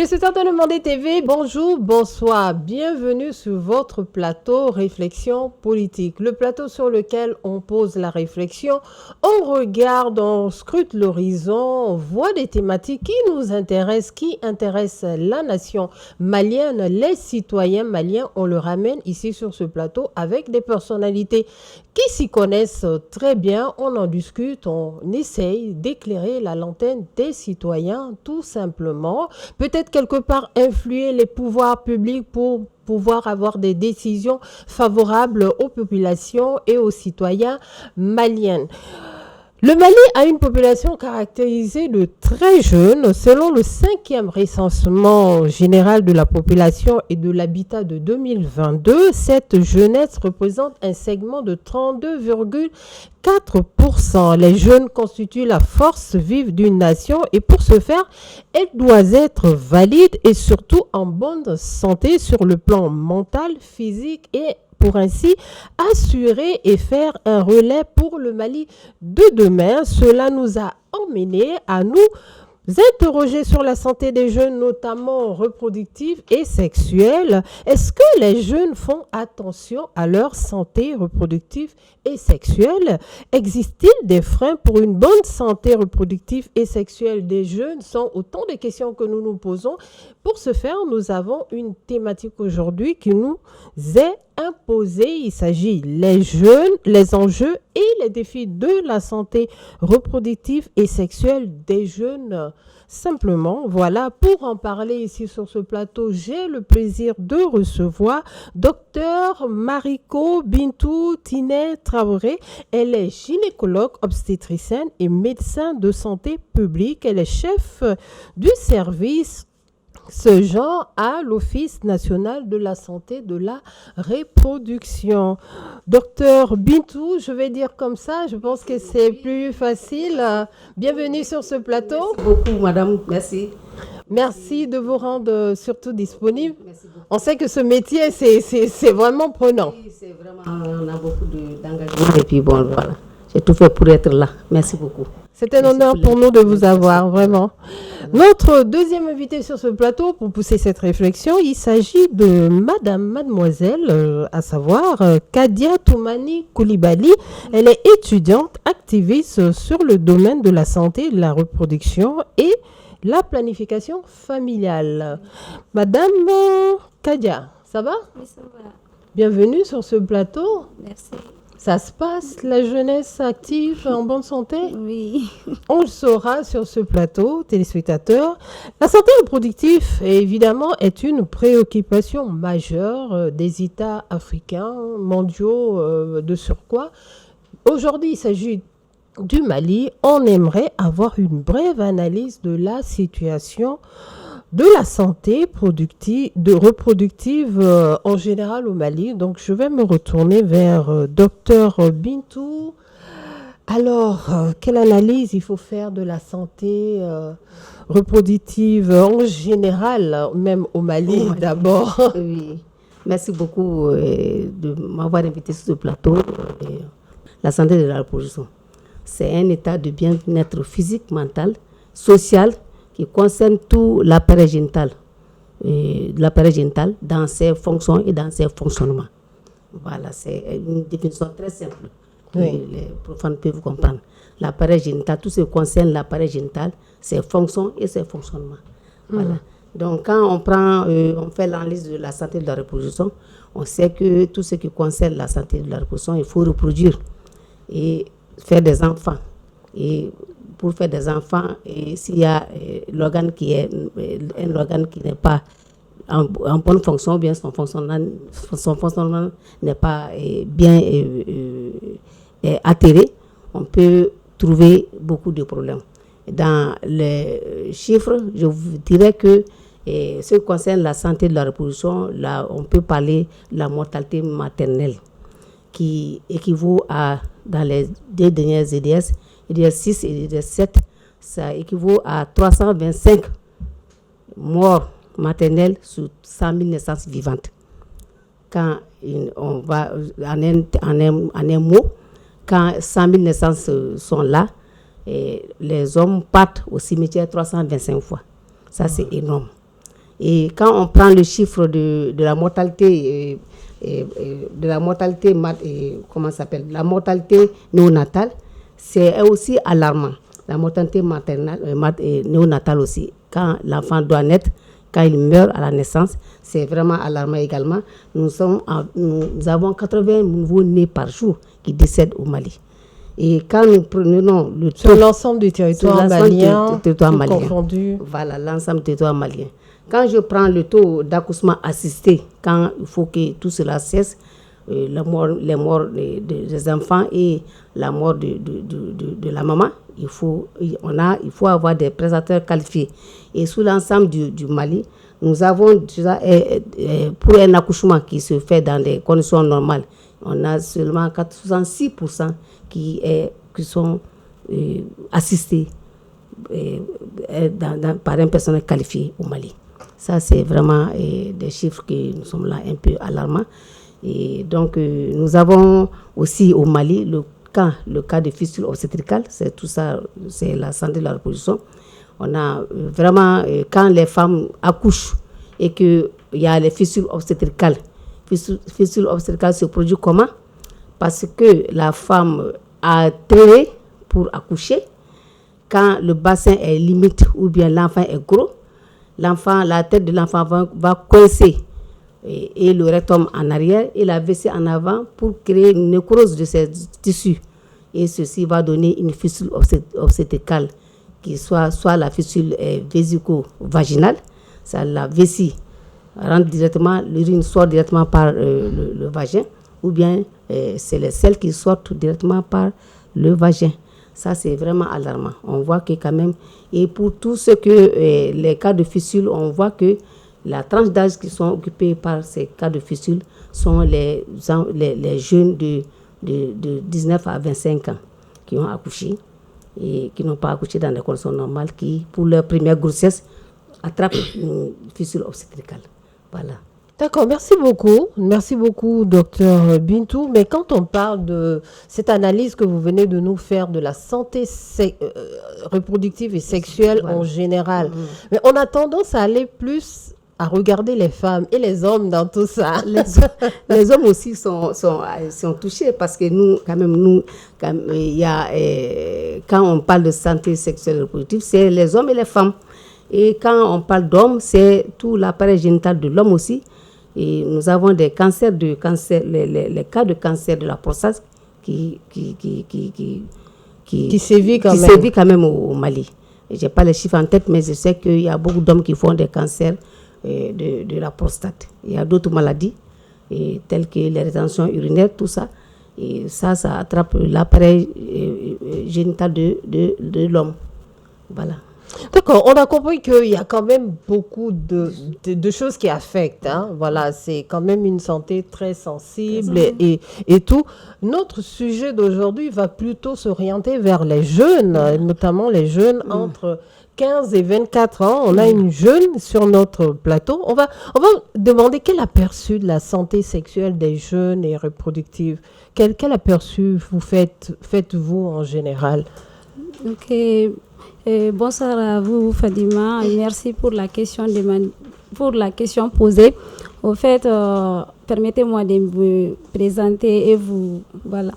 Téléspectateurs de Mandé TV, bonjour, bonsoir, bienvenue sur votre plateau Réflexion politique, le plateau sur lequel on pose la réflexion, on regarde, on scrute l'horizon, on voit des thématiques qui nous intéressent, qui intéressent la nation malienne, les citoyens maliens, on le ramène ici sur ce plateau avec des personnalités qui s'y connaissent très bien, on en discute, on essaye d'éclairer la lanterne des citoyens tout simplement, peut-être quelque part influer les pouvoirs publics pour pouvoir avoir des décisions favorables aux populations et aux citoyens maliens. Le Mali a une population caractérisée de très jeunes. Selon le 5e recensement général de la population et de l'habitat de 2022, cette jeunesse représente un segment de 32,4%. Les jeunes constituent la force vive d'une nation et pour ce faire, elle doit être valide et surtout en bonne santé sur le plan mental, physique et pour ainsi assurer et faire un relais pour le Mali de demain. Cela nous a emmenés à nous interroger sur la santé des jeunes, notamment reproductive et sexuelle. Est-ce que les jeunes font attention à leur santé reproductive et sexuelle? Existe-t-il des freins pour une bonne santé reproductive et sexuelle des jeunes? Ce sont autant de questions que nous nous posons. Pour ce faire, nous avons une thématique aujourd'hui qui nous est imposée. Il s'agit des jeunes, les enjeux et les défis de la santé reproductive et sexuelle des jeunes. Simplement, voilà, pour en parler ici sur ce plateau, j'ai le plaisir de recevoir Dr Mariko Bintou Tiné Traoré. Elle est gynécologue obstétricienne et médecin de santé publique. Elle est chef du service ce genre à l'Office national de la santé de la reproduction. Docteur Bintou, je vais dire comme ça, je pense que c'est plus facile. Bienvenue sur ce plateau. Merci beaucoup, madame. Merci. Merci de vous rendre surtout disponible. On sait que ce métier, c'est vraiment prenant. Oui, c'est vraiment, on a beaucoup d'engagement et puis bon, voilà. J'ai tout fait pour être là. Merci beaucoup. C'est un honneur pour nous de vous avoir, vraiment. Notre deuxième invité sur ce plateau pour pousser cette réflexion, il s'agit de mademoiselle, à savoir Kadia Toumani Koulibaly. Elle est étudiante, activiste sur le domaine de la santé, de la reproduction et la planification familiale. Madame Kadia, ça va? Oui, ça va. Bienvenue sur ce plateau. Merci. Ça se passe, la jeunesse active, en bonne santé? Oui. On le saura sur ce plateau, téléspectateurs. La santé reproductive, évidemment, est une préoccupation majeure des États africains, mondiaux de surcroît. Aujourd'hui, il s'agit du Mali. On aimerait avoir une brève analyse de la situation de la santé reproductive en général au Mali. Donc, je vais me retourner vers Dr Bintou. Alors, quelle analyse il faut faire de la santé reproductive en général, même au Mali d'abord? Oui, merci beaucoup de m'avoir invité sur ce plateau. La santé de la reproduction, c'est un état de bien-être physique, mental, social, qui concerne tout l'appareil génital, dans ses fonctions et dans ses fonctionnements. Voilà, c'est une définition très simple. Oui. Les profanes peuvent comprendre. L'appareil génital, tout ce qui concerne l'appareil génital, ses fonctions et ses fonctionnements. Voilà. Donc, quand on fait l'analyse de la santé de la reproduction, on sait que tout ce qui concerne la santé de la reproduction, il faut reproduire et faire des enfants. Et pour faire des enfants, et s'il y a l'organe qui est un organe qui n'est pas en bonne fonction, bien son fonctionnement n'est pas bien atterré, on peut trouver beaucoup de problèmes. Dans les chiffres, je vous dirais que ce qui concerne la santé de la reproduction, là, on peut parler de la mortalité maternelle qui équivaut à, dans les deux dernières EDS 6 et EDS 7, ça équivaut à 325 morts maternelles sur 100 000 naissances vivantes. Quand on va en un mot, quand 100 000 naissances sont là, et les hommes partent au cimetière 325 fois. Ça, c'est énorme. Et quand on prend le chiffre de la mortalité, la mortalité néonatale, c'est aussi alarmant. La mortalité maternelle et néonatale aussi. Quand l'enfant doit naître, quand il meurt à la naissance, c'est vraiment alarmant également. Nous avons 80 nouveaux-nés par jour qui décèdent au Mali. Et quand nous prenons le sur l'ensemble du territoire malien, confondu. Voilà, l'ensemble du territoire malien. Quand je prends le taux d'accouchement assisté, quand il faut que tout cela cesse, les morts des enfants et la mort de la maman, il faut avoir des prédateurs qualifiés. Et sous l'ensemble du Mali, nous avons déjà, pour un accouchement qui se fait dans des conditions normales, on a seulement 66% qui sont assistés par un personnel qualifié au Mali. Ça, c'est vraiment des chiffres qui nous sommes là un peu alarmants. Et donc, nous avons aussi au Mali le cas de fistule obstétricale. C'est tout ça, c'est la santé de la reproduction. On a vraiment, quand les femmes accouchent et qu'il y a les fistules obstétricales, fistule obstétricale se produit comment? Parce que la femme a traîné pour accoucher. Quand le bassin est limite ou bien l'enfant est gros, la tête de l'enfant va coincer et le rectum en arrière et la vessie en avant pour créer une nécrose de ces tissus. Et ceci va donner une fistule obstétricale qui soit la fistule vésico-vaginale, ça la vessie rentre directement, l'urine sort directement par le vagin, ou bien c'est les selles qui sortent directement par le vagin. Ça, c'est vraiment alarmant. On voit que quand même, et pour tout ce que les cas de fistule, on voit que la tranche d'âge qui sont occupés par ces cas de fistule sont les jeunes de 19 à 25 ans qui ont accouché et qui n'ont pas accouché dans des conditions normales, qui, pour leur première grossesse, attrapent une fistule obstétricale. Voilà. D'accord, merci beaucoup, docteur Bintou. Mais quand on parle de cette analyse que vous venez de nous faire de la santé reproductive et sexuelle en général, mais on a tendance à aller plus à regarder les femmes et les hommes dans tout ça. Les hommes aussi sont touchés parce que quand on parle de santé sexuelle et reproductive, c'est les hommes et les femmes. Et quand on parle d'hommes, c'est tout l'appareil génital de l'homme aussi. Et nous avons des cancers les cas de cancer de la prostate qui sévit quand même au Mali. Je n'ai pas les chiffres en tête, mais je sais qu'il y a beaucoup d'hommes qui font des cancers de la prostate. Il y a d'autres maladies, telles que les rétentions urinaires, tout ça. Et ça attrape l'appareil génital de l'homme. Voilà. D'accord, on a compris qu'il y a quand même beaucoup de choses qui affectent. Hein. Voilà, c'est quand même une santé très sensible et tout. Notre sujet d'aujourd'hui va plutôt s'orienter vers les jeunes, notamment les jeunes entre 15 et 24 ans. On a une jeune sur notre plateau. On va demander quel aperçu de la santé sexuelle des jeunes et reproductive. Quel aperçu faites-vous en général? Ok. Bonsoir à vous, Fadima. Merci pour la question posée. Au fait, permettez-moi de me présenter et vous. Voilà.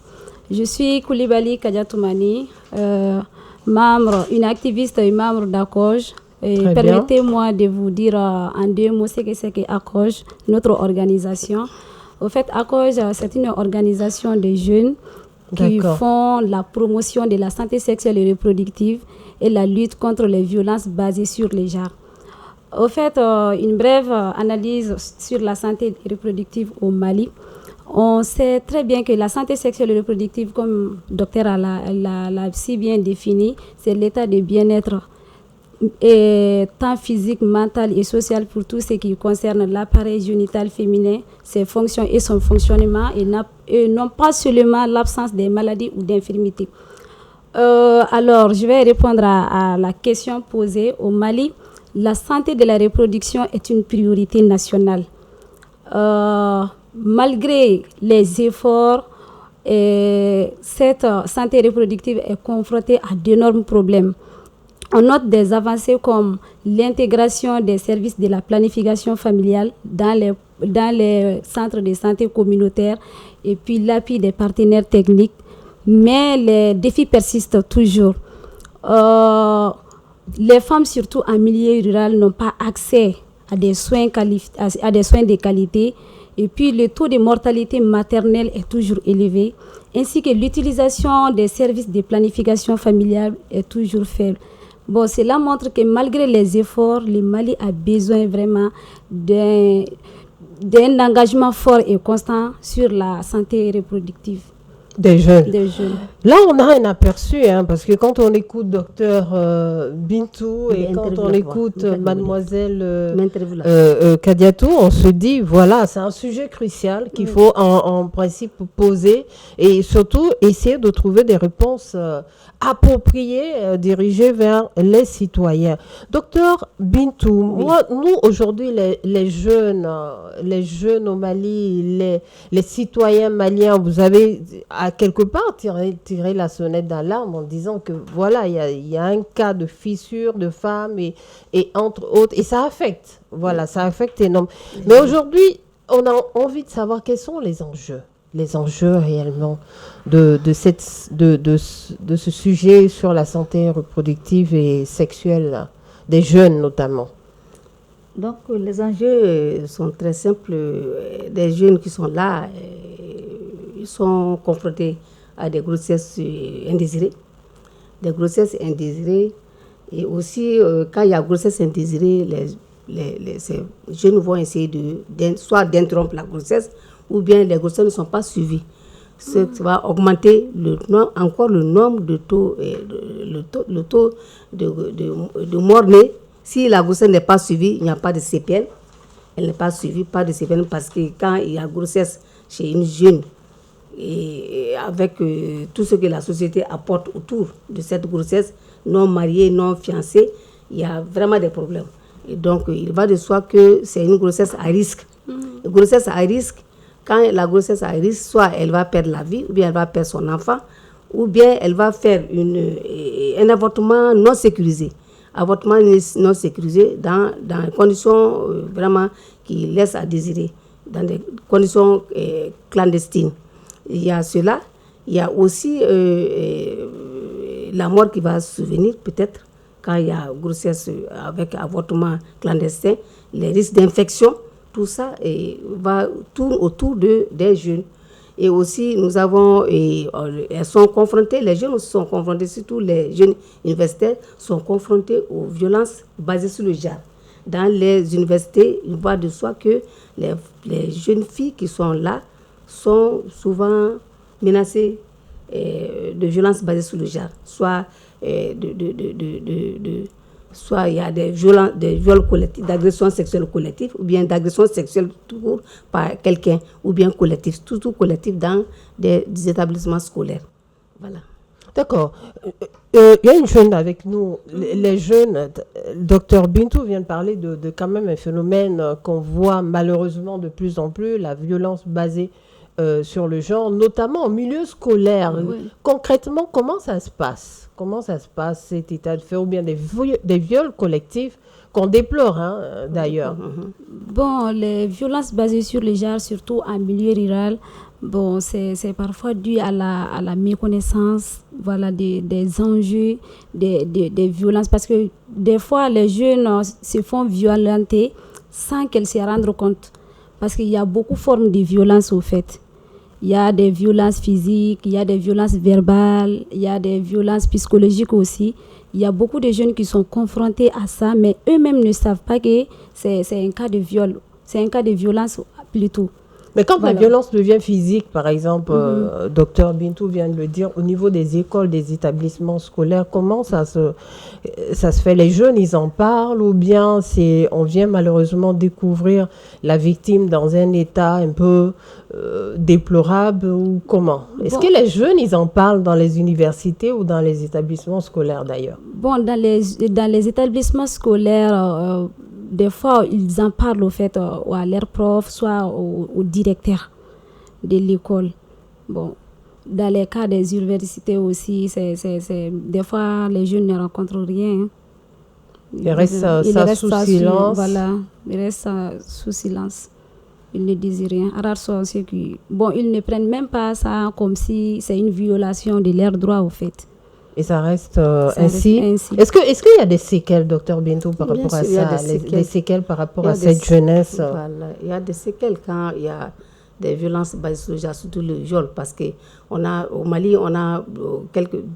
Je suis Koulibaly Kadiatoumani, une activiste et membre d'ACOJ. Permettez-moi de vous dire en 2 mots ce que c'est qu'ACOJ, notre organisation. Au fait, ACOJ, c'est une organisation de jeunes qui font la promotion de la santé sexuelle et reproductive et la lutte contre les violences basées sur les genres. Au fait, une brève analyse sur la santé reproductive au Mali. On sait très bien que la santé sexuelle et reproductive, comme le docteur l'a si bien défini, c'est l'état de bien-être tant physique, mental et social pour tout ce qui concerne l'appareil génital féminin, ses fonctions et son fonctionnement, et non pas seulement l'absence des maladies ou d'infirmités. Alors, je vais répondre à la question posée. Au Mali, la santé de la reproduction est une priorité nationale. Malgré les efforts, cette santé reproductive est confrontée à d'énormes problèmes. On note des avancées comme l'intégration des services de la planification familiale dans les centres de santé communautaires et puis l'appui des partenaires techniques. Mais les défis persistent toujours. Les femmes, surtout en milieu rural, n'ont pas accès à des soins de qualité. Et puis, le taux de mortalité maternelle est toujours élevé, ainsi que l'utilisation des services de planification familiale est toujours faible. Bon, cela montre que malgré les efforts, le Mali a besoin vraiment d'un engagement fort et constant sur la santé reproductive. Des jeunes. Là, on a un aperçu, parce que quand on écoute docteur Bintou et quand on écoute mademoiselle Kadiatou, on se dit, voilà, c'est un sujet crucial qu'il faut en principe poser et surtout essayer de trouver des réponses appropriées, dirigées vers les citoyens. Docteur Bintou, nous, aujourd'hui, les jeunes au Mali, les citoyens maliens, vous avez à quelque part tirer la sonnette d'alarme en disant que voilà, il y a un cas de fissure de femmes et entre autres, et ça affecte énormément. Mais aujourd'hui, on a envie de savoir quels sont les enjeux réellement de ce sujet sur la santé reproductive et sexuelle des jeunes notamment. Donc les enjeux sont très simples. Des jeunes qui sont là, ils sont confrontés à des grossesses indésirées. Et aussi, quand il y a grossesse indésirée, ces jeunes vont essayer soit d'interrompre la grossesse, ou bien les grossesses ne sont pas suivies. Ça va augmenter encore le nombre de taux, le taux de mort-nés. Si la grossesse n'est pas suivie, il n'y a pas de CPN. Elle n'est pas suivie, pas de CPN, parce que quand il y a grossesse chez une jeune, et avec tout ce que la société apporte autour de cette grossesse, non mariée, non fiancée, il y a vraiment des problèmes. Et donc, il va de soi que c'est une grossesse à risque. Une grossesse à risque, quand la grossesse à risque, soit elle va perdre la vie, ou bien elle va perdre son enfant, ou bien elle va faire un avortement non sécurisé. Avortement non sécurisé dans des conditions vraiment qui laissent à désirer, dans des conditions clandestines. Il y a cela, il y a aussi la mort qui va survenir peut-être quand il y a grossesse avec avortement clandestin, les risques d'infection, tout ça tourne autour des jeunes. Et aussi, nous avons, elles sont confrontées, les jeunes aussi sont confrontés, surtout les jeunes universitaires, sont confrontés aux violences basées sur le genre. Dans les universités, il va de soi que les jeunes filles qui sont là sont souvent menacées de violences basées sur le genre. Soit soit il y a des viols collectifs, d'agressions sexuelles collectives, ou bien d'agressions sexuelles tout court par quelqu'un, ou bien collectif, tout collectif dans des établissements scolaires. Voilà. D'accord. Il y a une jeune avec nous. Les jeunes, docteur Bintou vient de parler de quand même un phénomène qu'on voit malheureusement de plus en plus, la violence basée sur le genre, notamment en milieu scolaire. Oui. Concrètement, comment ça se passe cet état de fait, ou bien des viols collectifs qu'on déplore d'ailleurs. Bon, les violences basées sur le genre, surtout en milieu rural, bon, c'est parfois dû à la méconnaissance, voilà, des enjeux, des violences, parce que des fois les jeunes se font violenter sans qu'elles se rendent compte, parce qu'il y a beaucoup de formes de violence au fait. Il y a des violences physiques, il y a des violences verbales, il y a des violences psychologiques aussi. Il y a beaucoup de jeunes qui sont confrontés à ça, mais eux-mêmes ne savent pas que c'est un cas de viol. C'est un cas de violence plutôt. Mais quand la violence devient physique, par exemple, docteur Bintou vient de le dire, au niveau des écoles, des établissements scolaires, comment ça se fait? Les jeunes, ils en parlent, ou bien on vient malheureusement découvrir la victime dans un état un peu déplorable, ou comment? Est-ce que les jeunes, ils en parlent dans les universités ou dans les établissements scolaires d'ailleurs? Bon, dans les établissements scolaires, des fois, ils en parlent au fait à leurs profs, soit au directeur de l'école. Bon, dans les cas des universités aussi, des fois, les jeunes ne rencontrent rien. Ils restent sous silence. Voilà, ils restent sous silence. Ils ne disent rien. Rares sont ceux qui... Bon, ils ne prennent même pas ça comme si c'est une violation de leurs droits, au fait. Et ça reste ainsi. Est-ce qu'il y a des séquelles, docteur Bintou, par rapport à ça, des séquelles par rapport à cette jeunesse? Voilà, il y a des séquelles quand il y a des violences basées sur le genre, surtout le viol, parce qu'au Mali, on a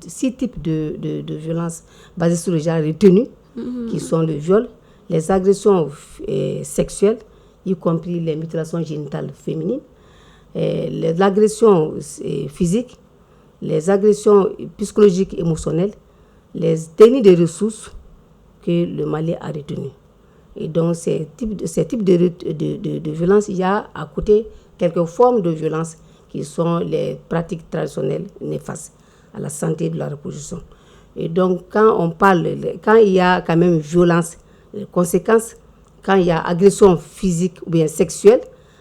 6 types de violences basées sur le genre retenues, qui sont le viol, les agressions sexuelles, y compris les mutilations génitales féminines, l'agression physique, les agressions psychologiques et émotionnelles, les dénis de ressources que le Mali a retenus. Et donc, ces types de violences, il y a à côté quelques formes de violence qui sont les pratiques traditionnelles néfastes à la santé de la reproduction. Et donc, quand il y a quand même violence, les conséquences, quand il y a agression physique ou bien sexuelle,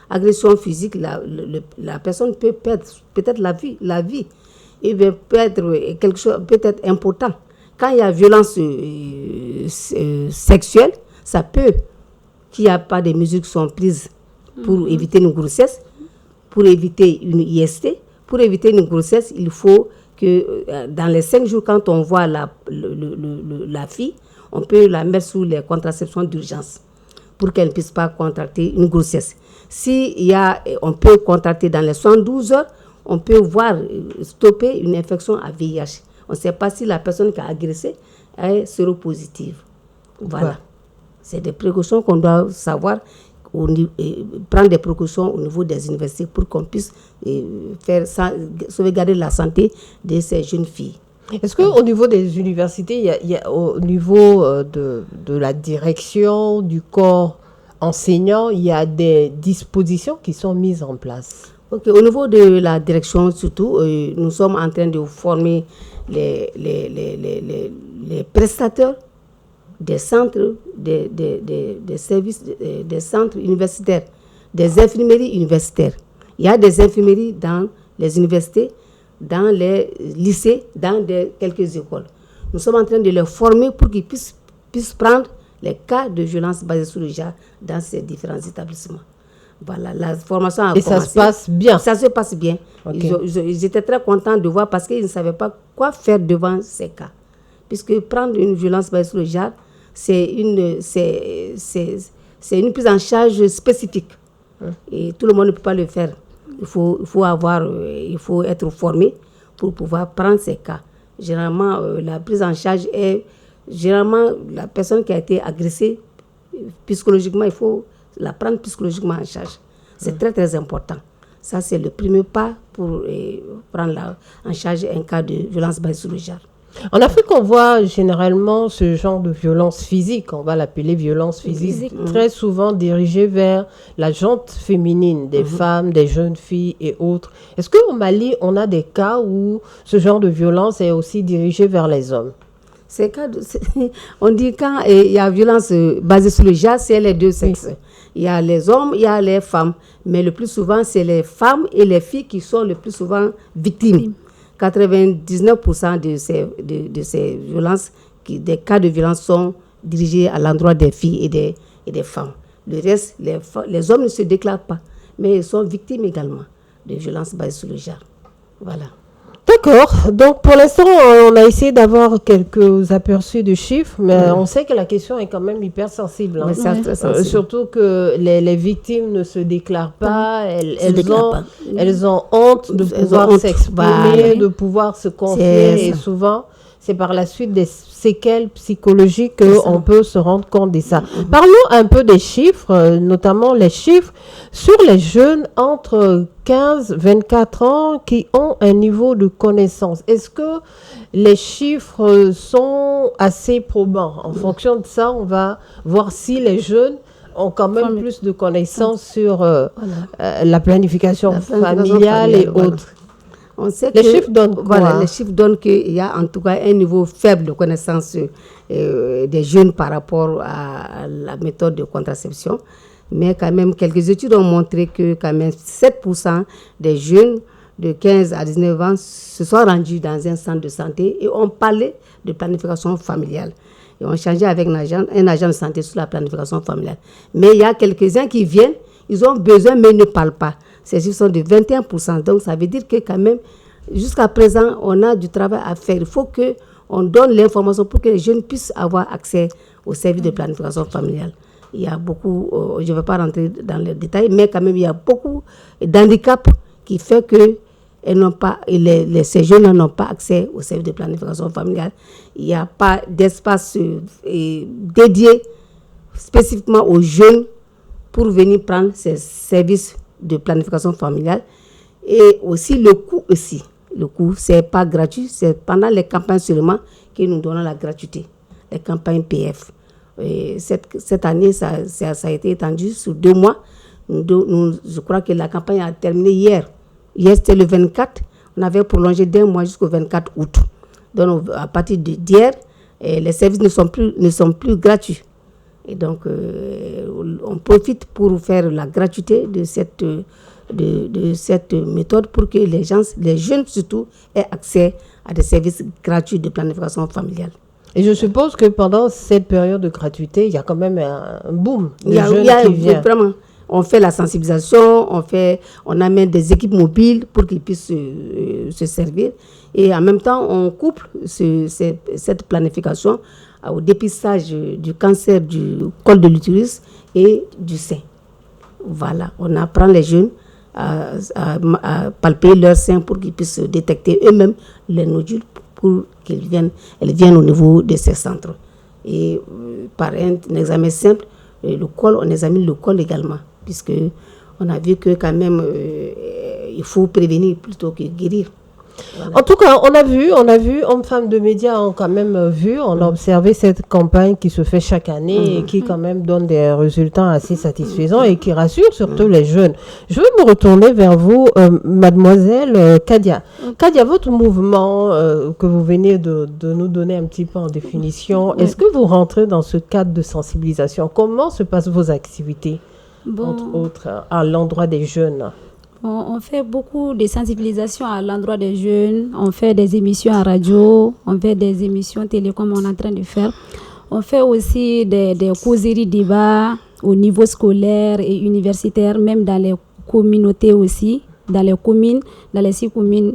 agression physique, la personne peut perdre peut-être la vie. Et bien perdre quelque chose peut-être important. Quand il y a violence sexuelle, ça peut qu'il n'y a pas de mesures qui sont prises pour éviter une grossesse, pour éviter une IST. Pour éviter une grossesse, il faut que dans les 5 jours, quand on voit la fille, on peut la mettre sous les contraceptions d'urgence pour qu'elle ne puisse pas contracter une grossesse. On peut contracter dans les 112 heures, on peut stopper une infection à VIH. On ne sait pas si la personne qui a agressé est séropositive. Voilà. Ouais. C'est des précautions qu'on doit savoir, prendre des précautions au niveau des universités pour qu'on puisse sauvegarder la santé de ces jeunes filles. Est-ce qu'au niveau des universités, il y a au niveau de la direction, du corps enseignant, il y a des dispositions qui sont mises en place? Okay. Au niveau de la direction, surtout, nous sommes en train de former les prestataires des centres, des services, des centres universitaires, des infirmeries universitaires. Il y a des infirmeries dans les universités, dans les lycées, dans quelques écoles. Nous sommes en train de les former pour qu'ils puissent prendre les cas de violence basés sur le genre dans ces différents établissements. Voilà, la formation a commencé. Et ça se passe bien? Ça se passe bien. Okay. Ils étaient très contents de voir parce qu'ils ne savaient pas quoi faire devant ces cas. Puisque prendre une violence basée sur le genre, c'est une prise en charge spécifique. Et tout le monde ne peut pas le faire. Il faut être formé pour pouvoir prendre ces cas. Généralement, la prise en charge est la personne qui a été agressée psychologiquement, il faut la prendre psychologiquement en charge. C'est très, très important. Ça, c'est le premier pas pour prendre en charge un cas de violence basée sur le genre. En Afrique, on voit généralement ce genre de violence physique, on va l'appeler violence physique, très souvent dirigée vers la gente féminine, des femmes, des jeunes filles et autres. Est-ce qu'au Mali, on a des cas où ce genre de violence est aussi dirigé vers les hommes? On dit quand il y a violence basée sur le genre, c'est les deux sexes. Oui. Il y a les hommes, il y a les femmes. Mais le plus souvent, c'est les femmes et les filles qui sont le plus souvent victimes. 99% de ces violences, des cas de violence sont dirigés à l'endroit des filles et des femmes. Le reste, les hommes ne se déclarent pas, mais ils sont victimes également de violences basées sur le genre. Voilà. D'accord. Donc, pour l'instant, on a essayé d'avoir quelques aperçus de chiffres, mais on sait que la question est quand même hyper sensible. Hein. C'est très sensible. Surtout que les victimes ne se déclarent pas. Elles ont honte de pouvoir s'exprimer, de pouvoir se confier. Et souvent, c'est par la suite des séquelles psychologiques qu'on peut se rendre compte de ça. Parlons un peu des chiffres, notamment les chiffres sur les jeunes entre 15 et 24 ans qui ont un niveau de connaissance. Est-ce que les chiffres sont assez probants? En fonction de ça, on va voir si les jeunes ont quand même plus de connaissances sur la planification familiale et autres. On sait les chiffres donnent quoi? Les chiffres donnent qu'il y a en tout cas un niveau faible de connaissance des jeunes par rapport à la méthode de contraception. Mais quand même, quelques études ont montré que quand même 7% des jeunes de 15 à 19 ans se sont rendus dans un centre de santé et ont parlé de planification familiale. Ils ont échangé avec un agent de santé sur la planification familiale. Mais il y a quelques-uns qui viennent, ils ont besoin mais ils ne parlent pas. Ces chiffres sont de 21%. Donc ça veut dire que quand même, jusqu'à présent, on a du travail à faire. Il faut qu'on donne l'information pour que les jeunes puissent avoir accès au service de planification familiale. Il y a beaucoup, je ne vais pas rentrer dans les détails, mais quand même, il y a beaucoup d'handicaps qui font que ces jeunes n'ont pas accès au service de planification familiale. Il n'y a pas d'espace dédié spécifiquement aux jeunes pour venir prendre ces services de planification familiale. Et aussi, le coût, ce n'est pas gratuit, c'est pendant les campagnes seulement que nous donnons la gratuité, les campagnes PF. Et cette année, ça a été étendu sur 2 mois. Je crois que la campagne a terminé hier. Hier, c'était le 24. On avait prolongé d'1 mois jusqu'au 24 août. Donc, à partir d'hier, les services ne sont plus gratuits. Et donc, on profite pour faire la gratuité de cette méthode pour que les jeunes surtout, aient accès à des services gratuits de planification familiale. Et je suppose que pendant cette période de gratuité, il y a quand même un boom de jeunes qui viennent. Vraiment, on fait la sensibilisation, on amène des équipes mobiles pour qu'ils puissent se servir. Et en même temps, on couple cette planification au dépistage du cancer du col de l'utérus et du sein. Voilà, on apprend les jeunes à palper leur sein pour qu'ils puissent détecter eux-mêmes les nodules pour qu'elles viennent au niveau de ces centres. Et par un examen simple, on examine le col également, puisque on a vu que quand même, il faut prévenir plutôt que guérir. Voilà. En tout cas, on a vu, hommes-femmes de médias ont quand même vu, on a observé cette campagne qui se fait chaque année et qui quand même donne des résultats assez satisfaisants et qui rassure surtout les jeunes. Je vais me retourner vers vous, mademoiselle Kadia. Kadia, votre mouvement que vous venez de nous donner un petit peu en définition, est-ce que vous rentrez dans ce cadre de sensibilisation? Comment se passent vos activités, entre autres, à l'endroit des jeunes? On fait beaucoup de sensibilisation à l'endroit des jeunes. On fait des émissions à radio, on fait des émissions télé comme on est en train de faire. On fait aussi des causeries débats au niveau scolaire et universitaire, même dans les communautés aussi, dans les communes, dans les 6 communes.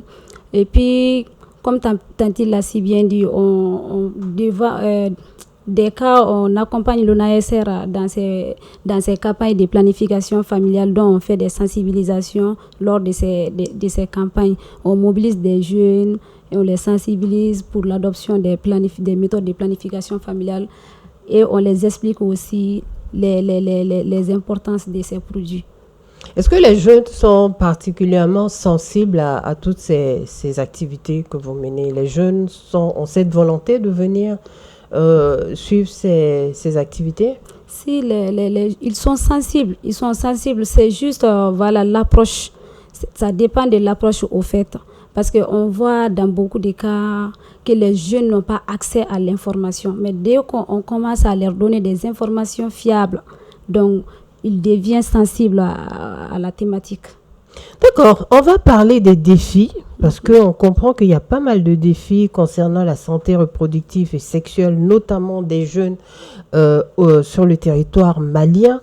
Et puis, comme Tanti l'a si bien dit, des cas, on accompagne l'ONASR dans ces campagnes de planification familiale dont on fait des sensibilisations lors de ces campagnes. On mobilise des jeunes et on les sensibilise pour l'adoption des méthodes de planification familiale et on les explique aussi les importances de ces produits. Est-ce que les jeunes sont particulièrement sensibles à toutes ces activités que vous menez? Les jeunes ont cette volonté de venir suivre ces activités? Si, ils sont sensibles. C'est juste l'approche. Ça dépend de l'approche au fait. Parce qu'on voit dans beaucoup de cas que les jeunes n'ont pas accès à l'information. Mais dès qu'on commence à leur donner des informations fiables, donc ils deviennent sensibles à la thématique. D'accord, on va parler des défis, parce qu'on comprend qu'il y a pas mal de défis concernant la santé reproductive et sexuelle, notamment des jeunes sur le territoire malien.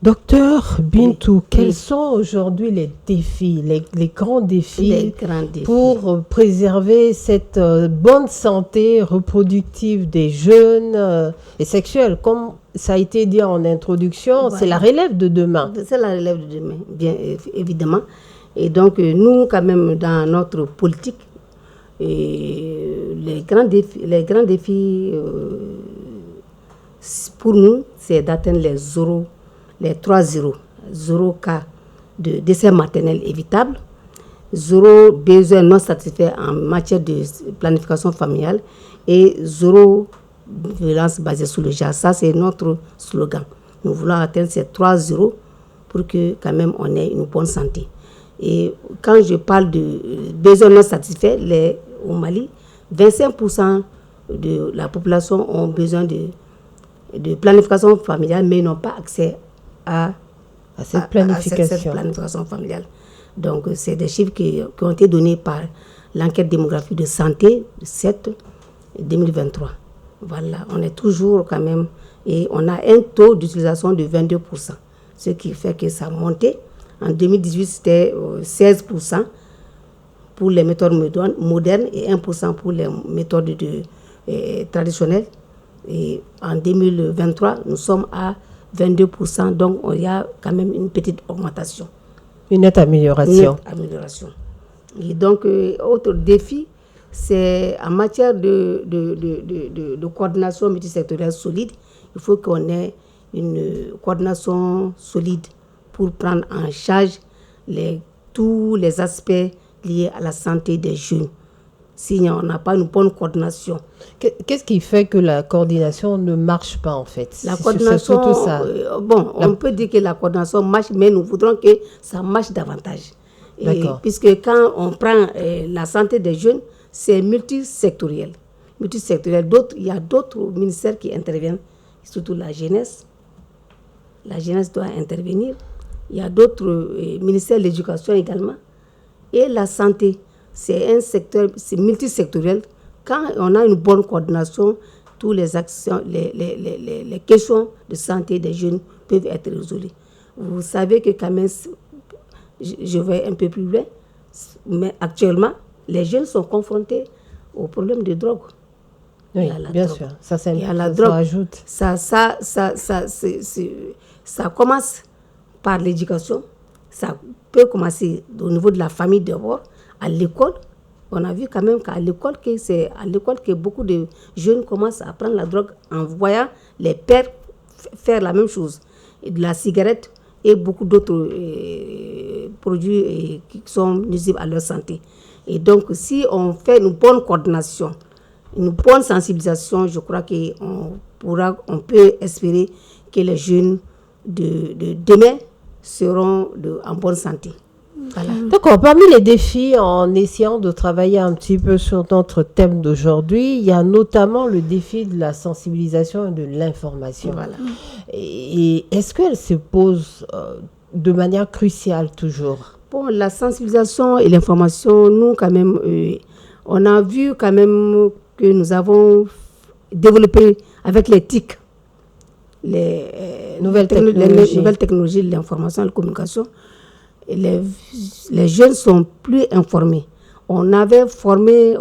Docteur Bintou, quels sont aujourd'hui les défis, les grands défis pour préserver cette bonne santé reproductive des jeunes et sexuelle? Comme ça a été dit en introduction, voilà. C'est la relève de demain. C'est la relève de demain, bien évidemment. Et donc, nous, quand même, dans notre politique, les grands défis pour nous, c'est d'atteindre les 3 0. 0 cas de décès maternel évitable, 0 besoin non satisfait en matière de planification familiale et 0 violence basée sur le genre. Ça, c'est notre slogan. Nous voulons atteindre ces 3 0 pour que quand même on ait une bonne santé. Et quand je parle de besoins non satisfaits, au Mali, 25% de la population ont besoin de planification familiale, mais n'ont pas accès à à cette planification. Cette planification familiale. Donc, c'est des chiffres qui ont été donnés par l'enquête démographique de santé 7-2023. Voilà, on est toujours quand même, et on a un taux d'utilisation de 22%, ce qui fait que ça a monté. En 2018, c'était 16% pour les méthodes modernes et 1% pour les méthodes traditionnelles. Et en 2023, nous sommes à 22%, donc il y a quand même une petite augmentation. Une nette amélioration. Et donc, autre défi, c'est en matière de coordination multisectorielle solide. Il faut qu'on ait une coordination solide pour prendre en charge tous les aspects liés à la santé des jeunes. Si on n'a pas une bonne coordination. Qu'est-ce qui fait que la coordination ne marche pas en fait? La coordination, on peut dire que la coordination marche, mais nous voudrons que ça marche davantage. Puisque quand on prend la santé des jeunes, c'est multisectoriel. Il y a d'autres ministères qui interviennent, surtout la jeunesse. La jeunesse doit intervenir. Il y a d'autres ministères de l'éducation également. Et la santé, c'est un secteur, c'est multisectoriel. Quand on a une bonne coordination, toutes les actions, les questions de santé des jeunes peuvent être résolues. Vous savez que quand même, je vais un peu plus loin, mais actuellement, les jeunes sont confrontés au problème de drogue. Oui, bien sûr. Ça, c'est la drogue. Ajoute. Ça commence par l'éducation. Ça peut commencer au niveau de la famille d'abord, à l'école. On a vu quand même qu'à l'école, c'est à l'école que beaucoup de jeunes commencent à prendre la drogue en voyant les pères faire la même chose. Et de la cigarette et beaucoup d'autres produits qui sont nuisibles à leur santé. Et donc, si on fait une bonne coordination, une bonne sensibilisation, je crois qu'on peut espérer que les jeunes de demain seront en bonne santé. Voilà. D'accord. Parmi les défis, en essayant de travailler un petit peu sur notre thème d'aujourd'hui, il y a notamment le défi de la sensibilisation et de l'information. Voilà. Et est-ce qu'elle se pose de manière cruciale toujours? Bon, la sensibilisation et l'information, nous quand même, on a vu quand même que nous avons développé avec les TIC, les nouvelles technologies de l'information et de la communication. Les jeunes sont plus informés. On avait formé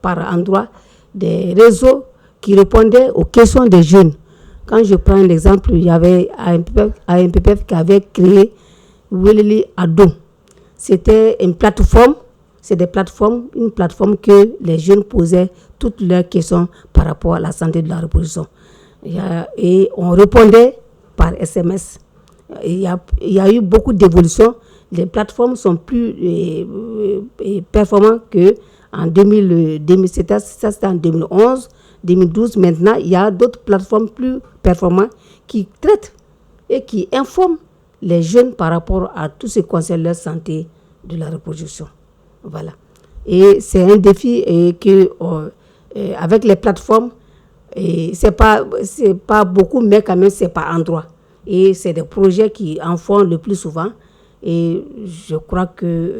par endroit des réseaux qui répondaient aux questions des jeunes. Quand je prends l'exemple, il y avait AMPPF qui avait créé Weleli Ado. C'était une plateforme que les jeunes posaient toutes leurs questions par rapport à la santé de la reproduction. Et on répondait par SMS. Il y a eu beaucoup d'évolutions. Les plateformes sont plus performantes qu'en 2000. C'était en 2011, 2012. Maintenant, il y a d'autres plateformes plus performantes qui traitent et qui informent les jeunes par rapport à tout ce qui concerne leur santé de la reproduction. Voilà. Et c'est un défi avec les plateformes, c'est pas beaucoup, mais quand même, c'est par endroit. Et c'est des projets qui en font le plus souvent. Et je crois que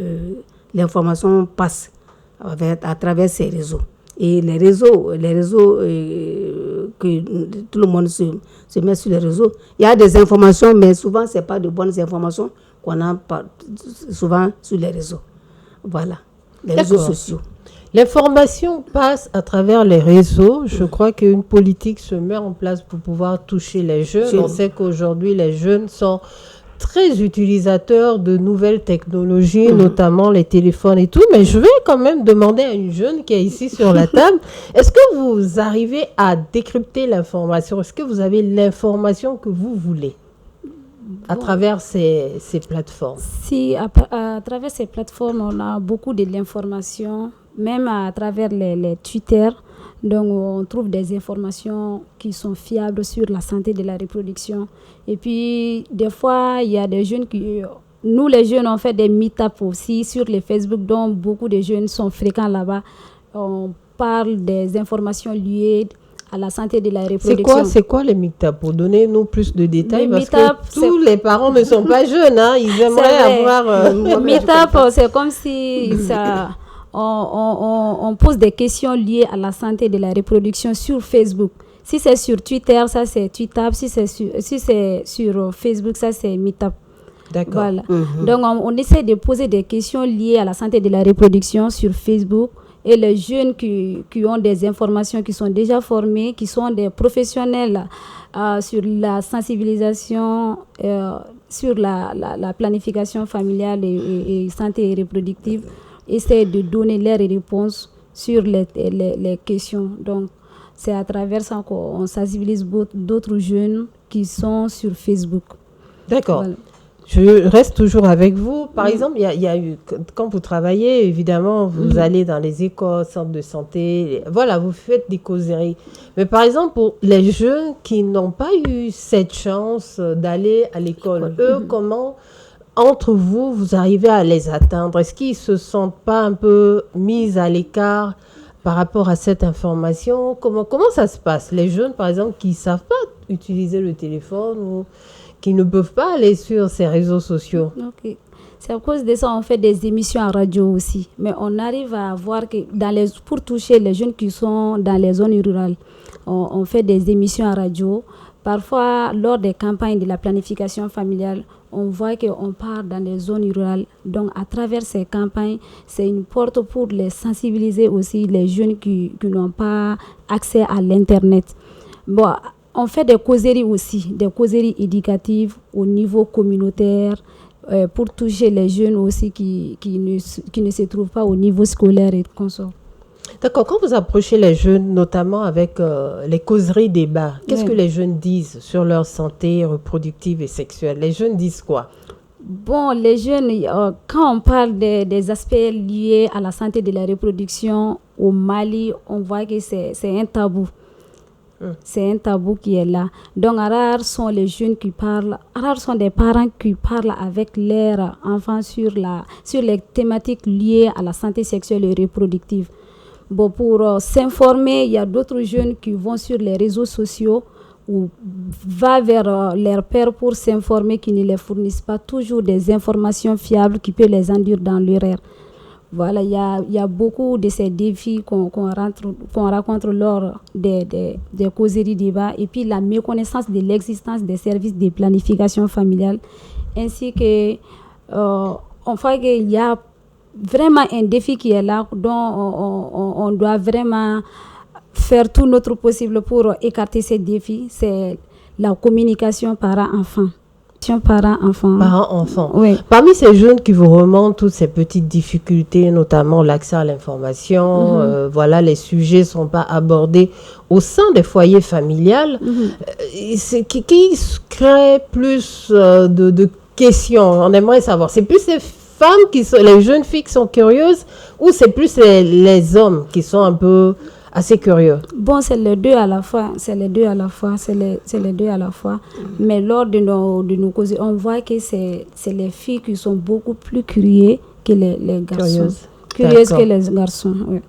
l'information passe à travers ces réseaux. Et les réseaux que tout le monde se met sur les réseaux, il y a des informations, mais souvent, ce n'est pas de bonnes informations qu'on a souvent sur les réseaux. Voilà, les réseaux sociaux. L'information passe à travers les réseaux. Je crois qu'une politique se met en place pour pouvoir toucher les jeunes. On sait qu'aujourd'hui, les jeunes sont très utilisateurs de nouvelles technologies, notamment les téléphones et tout. Mais je vais quand même demander à une jeune qui est ici sur la table, est-ce que vous arrivez à décrypter l'information? Est-ce que vous avez l'information que vous voulez à travers ces plateformes? Si, à travers ces plateformes, on a beaucoup de l'information, même à travers les Twitter. Donc, on trouve des informations qui sont fiables sur la santé de la reproduction. Et puis, des fois, il y a des jeunes nous, les jeunes, on fait des meet-up aussi sur les Facebook, donc beaucoup de jeunes sont fréquents là-bas. On parle des informations liées à la santé de la reproduction. C'est quoi les MICTAP? Pour donner nous plus de détails, Le parce MICTAP, que tous les parents ne sont pas jeunes, hein, ils aimeraient avoir... Le MICTAP, c'est comme si ça, on pose des questions liées à la santé de la reproduction sur Facebook. Si c'est sur Twitter, ça c'est TweetUp. Si c'est sur Facebook, ça c'est Meetup. D'accord. Voilà. Donc, on essaie de poser des questions liées à la santé de la reproduction sur Facebook. Et les jeunes qui ont des informations, qui sont déjà formés, qui sont des professionnels sur la sensibilisation, sur la planification familiale et santé reproductive, essaient de donner leurs réponses sur les questions. Donc, c'est à travers ça qu'on sensibilise d'autres jeunes qui sont sur Facebook. D'accord. Voilà. Je reste toujours avec vous. Par exemple, il y a eu, quand vous travaillez, évidemment, vous allez dans les écoles, centres de santé, voilà, vous faites des causeries. Mais par exemple, pour les jeunes qui n'ont pas eu cette chance d'aller à l'école, eux, comment, entre vous, vous arrivez à les atteindre? Est-ce qu'ils ne se sentent pas un peu mis à l'écart par rapport à cette information? Comment ça se passe? Les jeunes, par exemple, qui ne savent pas utiliser le téléphone ou qui ne peuvent pas aller sur ces réseaux sociaux. Ok. C'est à cause de ça on fait des émissions à radio aussi. Mais on arrive à voir que pour toucher les jeunes qui sont dans les zones rurales, on fait des émissions à radio. Parfois, lors des campagnes de la planification familiale, on voit qu'on part dans les zones rurales. Donc, à travers ces campagnes, c'est une porte pour les sensibiliser aussi, les jeunes qui n'ont pas accès à l'Internet. Bon, on fait des causeries aussi, des causeries éducatives au niveau communautaire pour toucher les jeunes aussi qui ne se trouvent pas au niveau scolaire et consorts. D'accord, quand vous approchez les jeunes, notamment avec les causeries débats, qu'est-ce que les jeunes disent sur leur santé reproductive et sexuelle? Les jeunes disent quoi? Bon, les jeunes, quand on parle des aspects liés à la santé de la reproduction au Mali, on voit que c'est un tabou. C'est un tabou qui est là. Donc, rares sont les jeunes qui parlent, rares sont des parents qui parlent avec leurs enfants sur les thématiques liées à la santé sexuelle et reproductive. Bon, pour s'informer, il y a d'autres jeunes qui vont sur les réseaux sociaux ou vont vers leurs pères pour s'informer, qui ne les fournissent pas toujours des informations fiables qui peuvent les induire dans l'erreur. Voilà, il y a beaucoup de ces défis qu'on rencontre lors des causeries débats, et puis la méconnaissance de l'existence des services de planification familiale, ainsi que on voit qu'il y a vraiment un défi qui est là, dont on doit vraiment faire tout notre possible pour écarter ces défis. C'est la communication parent-enfant. Parents-enfants. Oui. Parmi ces jeunes qui vous remontent toutes ces petites difficultés, notamment l'accès à l'information, voilà, les sujets ne sont pas abordés au sein des foyers familiales, c'est qui crée plus de questions? On aimerait savoir. C'est plus les femmes les jeunes filles qui sont curieuses, ou c'est plus les hommes qui sont un peu assez curieux? Bon, c'est les deux à la fois. Mais lors de nos causes, on voit que c'est les filles qui sont beaucoup plus curieuses que les garçons. Curieuses que les garçons, oui.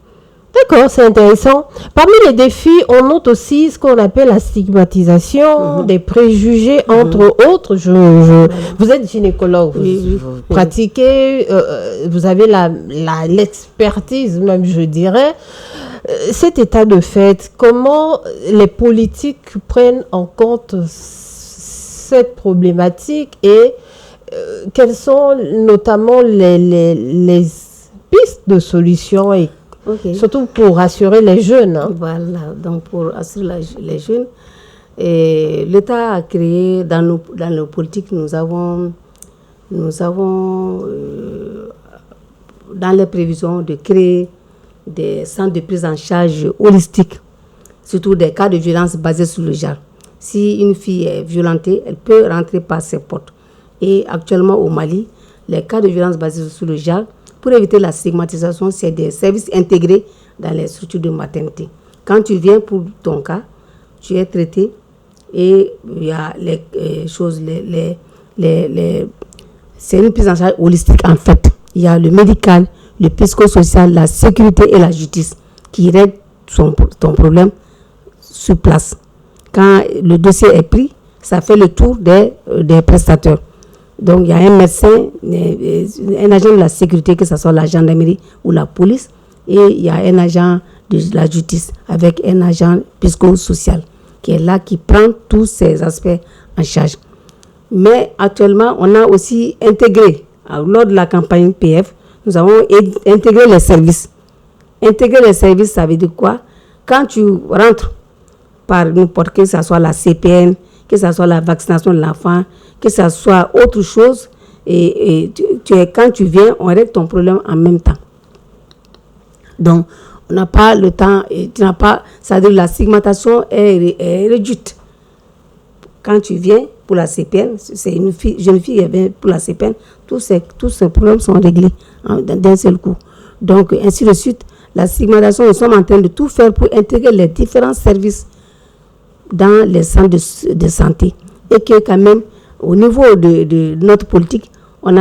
D'accord, c'est intéressant. Parmi les défis, on note aussi ce qu'on appelle la stigmatisation, des préjugés, entre autres. Vous êtes gynécologue, vous pratiquez, vous avez l'expertise même, je dirais. Cet état de fait, comment les politiques prennent en compte cette problématique et quelles sont notamment les pistes de solutions et surtout pour rassurer les jeunes. Hein. Voilà, donc pour assurer les jeunes, l'État a créé dans nos politiques, nous avons dans les prévisions de créer des centres de prise en charge holistique, surtout des cas de violence basés sur le genre. Si une fille est violentée, elle peut rentrer par ses portes. Et actuellement au Mali, les cas de violence basés sur le genre, pour éviter la stigmatisation, c'est des services intégrés dans les structures de maternité. Quand tu viens pour ton cas, tu es traité et il y a les choses, c'est une prise en charge holistique en fait. Il y a le médical, le psychosocial, la sécurité et la justice qui règlent ton problème sur place. Quand le dossier est pris, ça fait le tour des prestateurs. Donc, il y a un médecin, un agent de la sécurité, que ce soit la gendarmerie ou la police, et il y a un agent de la justice avec un agent psychosocial qui est là, qui prend tous ces aspects en charge. Mais actuellement, on a aussi intégré, lors de la campagne PF, nous avons intégré les services. Intégrer les services, ça veut dire quoi? Quand tu rentres par n'importe que ce soit la CPN, que ce soit la vaccination de l'enfant, que ce soit autre chose, et quand tu viens, on règle ton problème en même temps. Donc, on n'a pas le temps, c'est-à-dire la segmentation est réduite. Quand tu viens pour la CPN, c'est une jeune fille qui vient pour la CPN, tous ces problèmes sont réglés d'un seul coup. Donc, ainsi de suite, la segmentation, nous sommes en train de tout faire pour intégrer les différents services dans les centres de santé. Et que quand même, au niveau de notre politique, il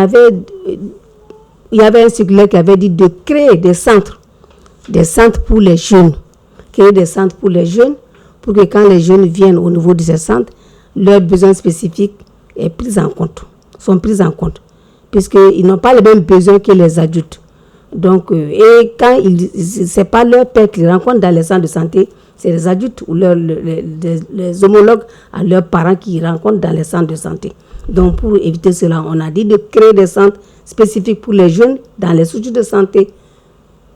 y avait un circulaire qui avait dit de créer des centres pour les jeunes. Créer des centres pour les jeunes, pour que quand les jeunes viennent au niveau de ces centres, leurs besoins spécifiques sont pris en compte. Puisqu'ils n'ont pas les mêmes besoins que les adultes. Donc, et quand ce n'est pas leur père qu'ils rencontrent dans les centres de santé, c'est les adultes ou les homologues à leurs parents qui rencontrent dans les centres de santé. Donc, pour éviter cela, on a dit de créer des centres spécifiques pour les jeunes dans les structures de santé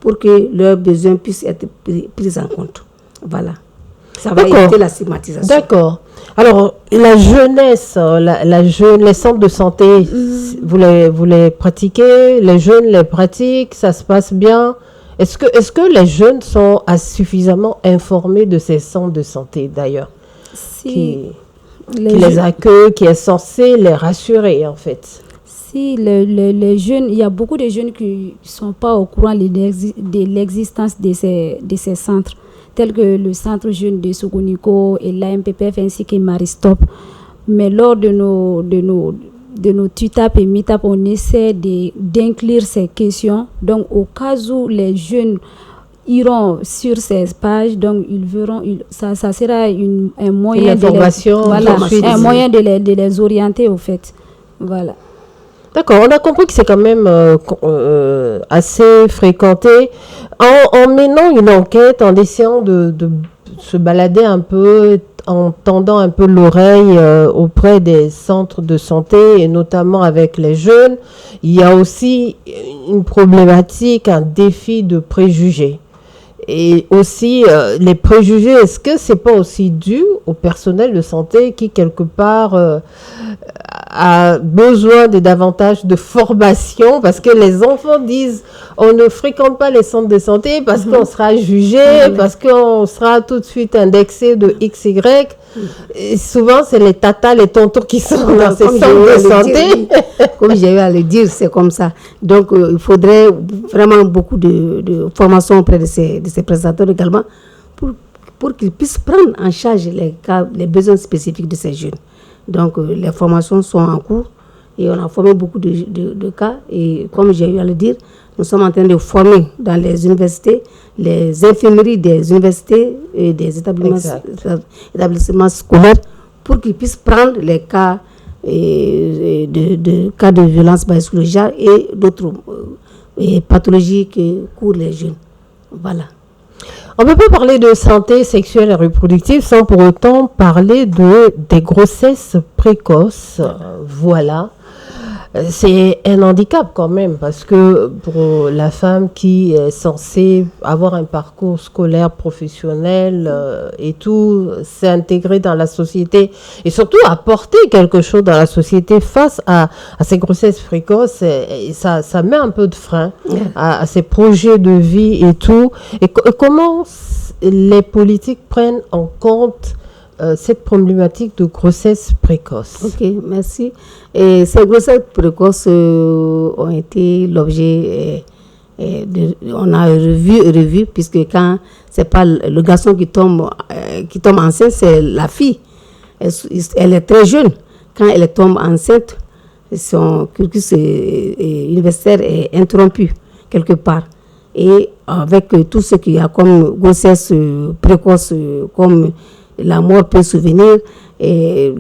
pour que leurs besoins puissent être pris en compte. Voilà. Ça va éviter la stigmatisation. D'accord. Alors, la jeunesse, les centres de santé, vous les pratiquez, les jeunes les pratiquent, ça se passe bien. Est-ce que les jeunes sont suffisamment informés de ces centres de santé, d'ailleurs, qui les accueillent, qui est censé les rassurer, en fait? Si les jeunes, il y a beaucoup de jeunes qui ne sont pas au courant de l'existence de ces centres, tels que le centre jeune de Sogoniko et l'AMPPF ainsi que Maristop. Mais lors de nos TUTAP et MITAP, on essaie d'inclure ces questions. Donc, au cas où les jeunes iront sur ces pages, donc ils verront, ça sera un moyen de les orienter, au fait. Voilà. D'accord, on a compris que c'est quand même assez fréquenté. En menant une enquête, en essayant de se balader un peu, en tendant un peu l'oreille auprès des centres de santé, et notamment avec les jeunes, il y a aussi une problématique, un défi de préjugés. Et aussi, les préjugés, est-ce que c'est pas aussi dû au personnel de santé qui, quelque part, a besoin de davantage de formation, parce que les enfants disent on ne fréquente pas les centres de santé parce qu'on sera jugé, parce qu'on sera tout de suite indexé de XY. Et souvent, c'est les tatas, les tontons qui sont dans ces centres de santé. Comme j'ai eu à le dire, c'est comme ça. Donc, il faudrait vraiment beaucoup de formation auprès de ces prestateurs également pour qu'ils puissent prendre en charge les besoins spécifiques de ces jeunes. Donc, les formations sont en cours et on a formé beaucoup de cas. Et comme j'ai eu à le dire, nous sommes en train de former dans les universités, les infirmeries des universités et des établissements scolaires pour qu'ils puissent prendre les cas de cas de violence basée sur le genre et d'autres pathologies que courent les jeunes. Voilà. On ne peut pas parler de santé sexuelle et reproductive sans pour autant parler des grossesses précoces. Voilà. C'est un handicap quand même, parce que pour la femme qui est censée avoir un parcours scolaire, professionnel et tout, s'intégrer dans la société et surtout apporter quelque chose dans la société face à ces grossesses précoces, et ça met un peu de frein à ces projets de vie et tout. Et comment les politiques prennent en compte cette problématique de grossesse précoce? Ok, merci. Et ces grossesses précoces ont été l'objet, on a revu, puisque quand c'est pas le garçon qui tombe enceinte, c'est la fille. Elle est très jeune. Quand elle tombe enceinte, son cursus universitaire est interrompu quelque part. Et avec tout ce qu'il y a comme grossesse précoce, comme la mort peut survenir, et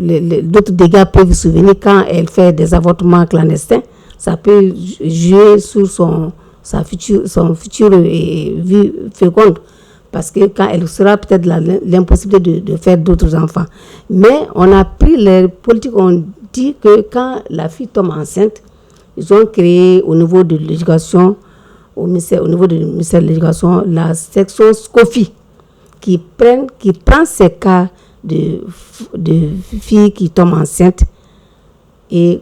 d'autres dégâts peuvent survenir quand elle fait des avortements clandestins, ça peut jouer sur son futur vie féconde. Parce que quand elle sera peut-être l'impossibilité de faire d'autres enfants. Mais on a pris les politiques, on dit que quand la fille tombe enceinte, ils ont créé au niveau de l'éducation, au niveau du ministère de l'éducation, la section SCOFI qui prend ces cas de filles qui tombent enceintes et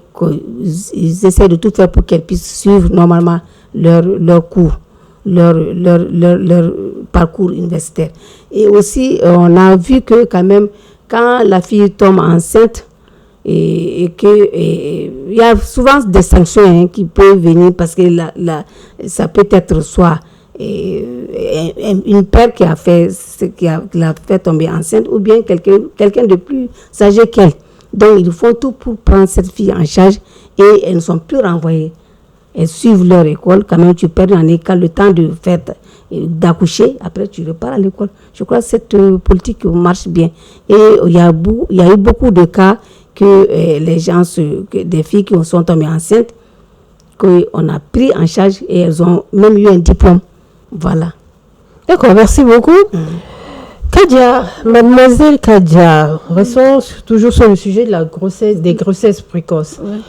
ils essaient de tout faire pour qu'elles puissent suivre normalement leur cours. Leur parcours universitaire. Et aussi, on a vu que quand même, quand la fille tombe enceinte, il y a souvent des sanctions qui peuvent venir parce que ça peut être soit une père qui l'a fait tomber enceinte ou bien quelqu'un de plus âgé qu'elle. Donc, ils font tout pour prendre cette fille en charge et elles ne sont plus renvoyées. Elles suivent leur école. Quand même, tu perds en école le temps d'accoucher. Après, tu repars à l'école. Je crois que cette politique marche bien. Et il y a eu beaucoup de cas que des filles qui sont tombées enceintes, qu'on a pris en charge et elles ont même eu un diplôme. Voilà. D'accord, merci beaucoup. Kadia, mademoiselle Kadia, restons toujours sur le sujet de la grossesse, des grossesses précoces. Ouais.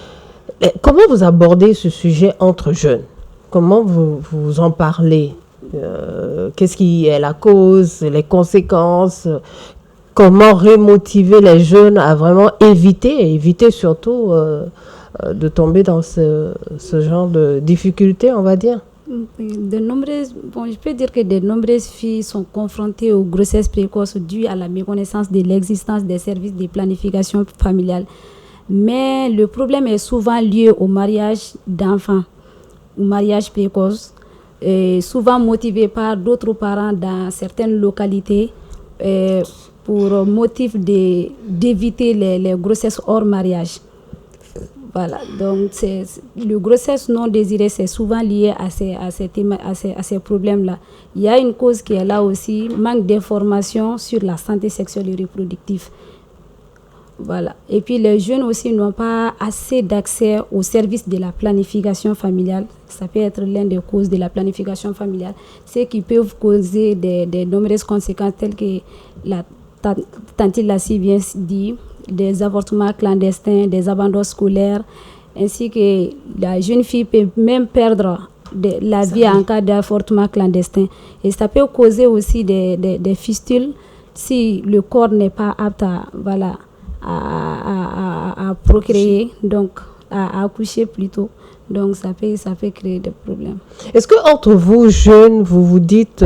Comment vous abordez ce sujet entre jeunes? Comment vous en parlez? Qu'est-ce qui est la cause, les conséquences? Comment remotiver les jeunes à vraiment éviter surtout de tomber dans ce genre de difficultés, on va dire? Je peux dire que de nombreuses filles sont confrontées aux grossesses précoces dues à la méconnaissance de l'existence des services de planification familiale. Mais le problème est souvent lié au mariage d'enfants, au mariage précoce, souvent motivé par d'autres parents dans certaines localités pour motif d'éviter les grossesses hors mariage. Voilà, donc le grossesse non désirée, c'est souvent lié à ces problèmes-là. Il y a une cause qui est là aussi, manque d'information sur la santé sexuelle et reproductive. Voilà. Et puis les jeunes aussi n'ont pas assez d'accès aux services de la planification familiale. Ça peut être l'une des causes de la planification familiale. C'est qui peuvent causer des nombreuses conséquences telles que Tante l'a si bien dit, des avortements clandestins, des abandons scolaires, ainsi que la jeune fille peut même perdre la vie en cas d'avortement clandestin. Et ça peut causer aussi des fistules si le corps n'est pas apte à procréer, donc à accoucher plutôt. Donc ça peut créer des problèmes. Est-ce que entre vous jeunes, vous vous dites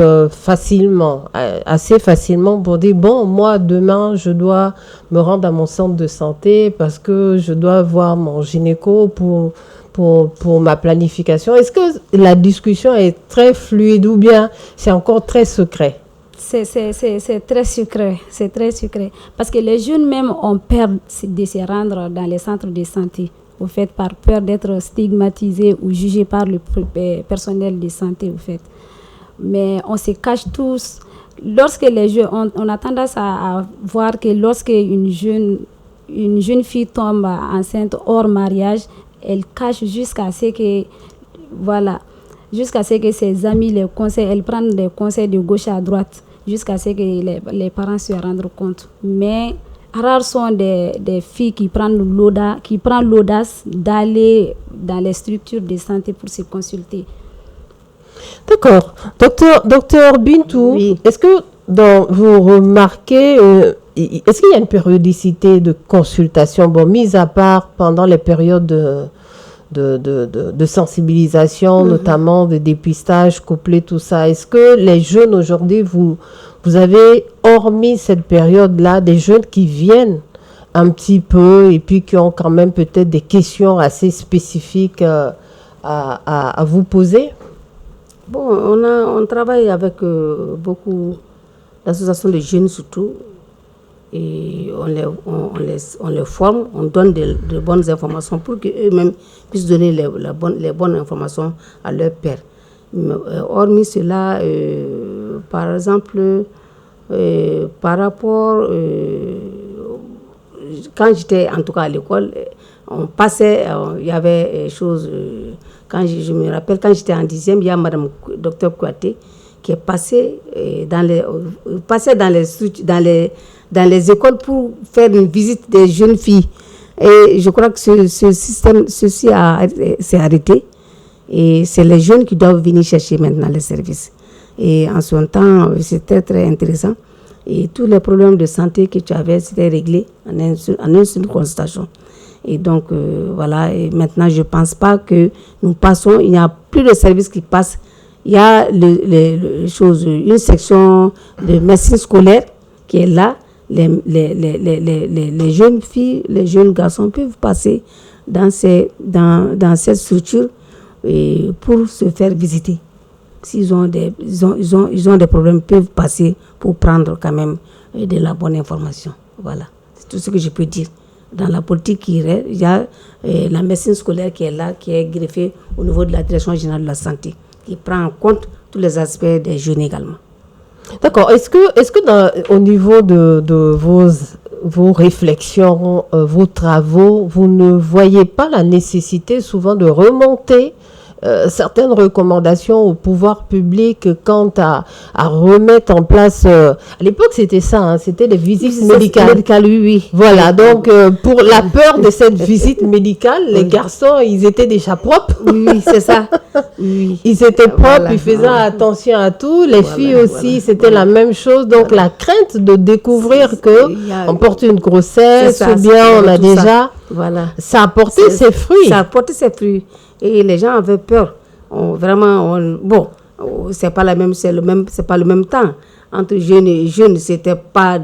assez facilement pour dire bon, moi demain je dois me rendre à mon centre de santé parce que je dois voir mon gynéco pour ma planification. Est-ce que la discussion est très fluide ou bien c'est encore très secret? C'est très secret, c'est très secret. Parce que les jeunes même ont peur de se rendre dans les centres de santé, au fait, par peur d'être stigmatisés ou jugés par le personnel de santé, au fait. Mais on se cache tous. Lorsque les jeunes, on a tendance à voir que lorsque une jeune fille tombe enceinte hors mariage, elle cache jusqu'à ce que ses amis les conseillent, elle prend des conseils de gauche à droite, jusqu'à ce que les parents se rendent compte. Mais rares sont des filles qui prennent l'audace d'aller dans les structures de santé pour se consulter. D'accord. Docteur Bintou, oui. Est-ce que vous remarquez, est-ce qu'il y a une périodicité de consultation, mis à part pendant les périodes de sensibilisation, notamment de dépistage, couplé tout ça. Est-ce que les jeunes aujourd'hui, vous avez, hormis cette période-là, des jeunes qui viennent un petit peu et puis qui ont quand même peut-être des questions assez spécifiques à vous poser? Bon, on travaille avec beaucoup d'associations de jeunes surtout. Et on les forme, on donne de bonnes informations pour qu'eux-mêmes puissent donner les bonnes informations à leurs pairs. Hormis cela, par exemple, par rapport, quand j'étais en tout cas à l'école, on passait, il y avait des choses, quand je me rappelle, quand j'étais en 10e, il y a Madame Dr Kouaté qui est passée dans les écoles pour faire une visite des jeunes filles. Et je crois que ce système, s'est arrêté. Et c'est les jeunes qui doivent venir chercher maintenant les services. Et en son temps, c'était très intéressant. Et tous les problèmes de santé que tu avais, c'était réglé en une seule consultation. Et donc, voilà. Et maintenant, je ne pense pas que nous passons. Il n'y a plus de services qui passent. Il y a une section de médecine scolaire qui est là. Les jeunes filles, les jeunes garçons peuvent passer dans cette structure pour se faire visiter. S'ils ont des problèmes, ils peuvent passer pour prendre quand même de la bonne information. Voilà, c'est tout ce que je peux dire. Dans la politique, il y a la médecine scolaire qui est là, qui est greffée au niveau de la Direction générale de la santé, qui prend en compte tous les aspects des jeunes également. D'accord. Est-ce que au niveau de vos réflexions, vos travaux, vous ne voyez pas la nécessité souvent de remonter certaines recommandations au pouvoir public quant à remettre en place... à l'époque, c'était ça, hein, c'était les visites médicales. Oui. Voilà, donc pour la peur de cette visite médicale, les garçons, ils étaient déjà propres. Oui, c'est ça. Oui. Ils étaient propres, ils faisaient attention à tout. Les filles aussi, c'était la même chose. Donc la crainte de découvrir on porte une grossesse ou bien on a déjà... Voilà. Ça a porté ses fruits. Ça a porté ses fruits. Et les gens avaient peur. C'est pas le même temps. Entre jeunes et jeunes, c'était pas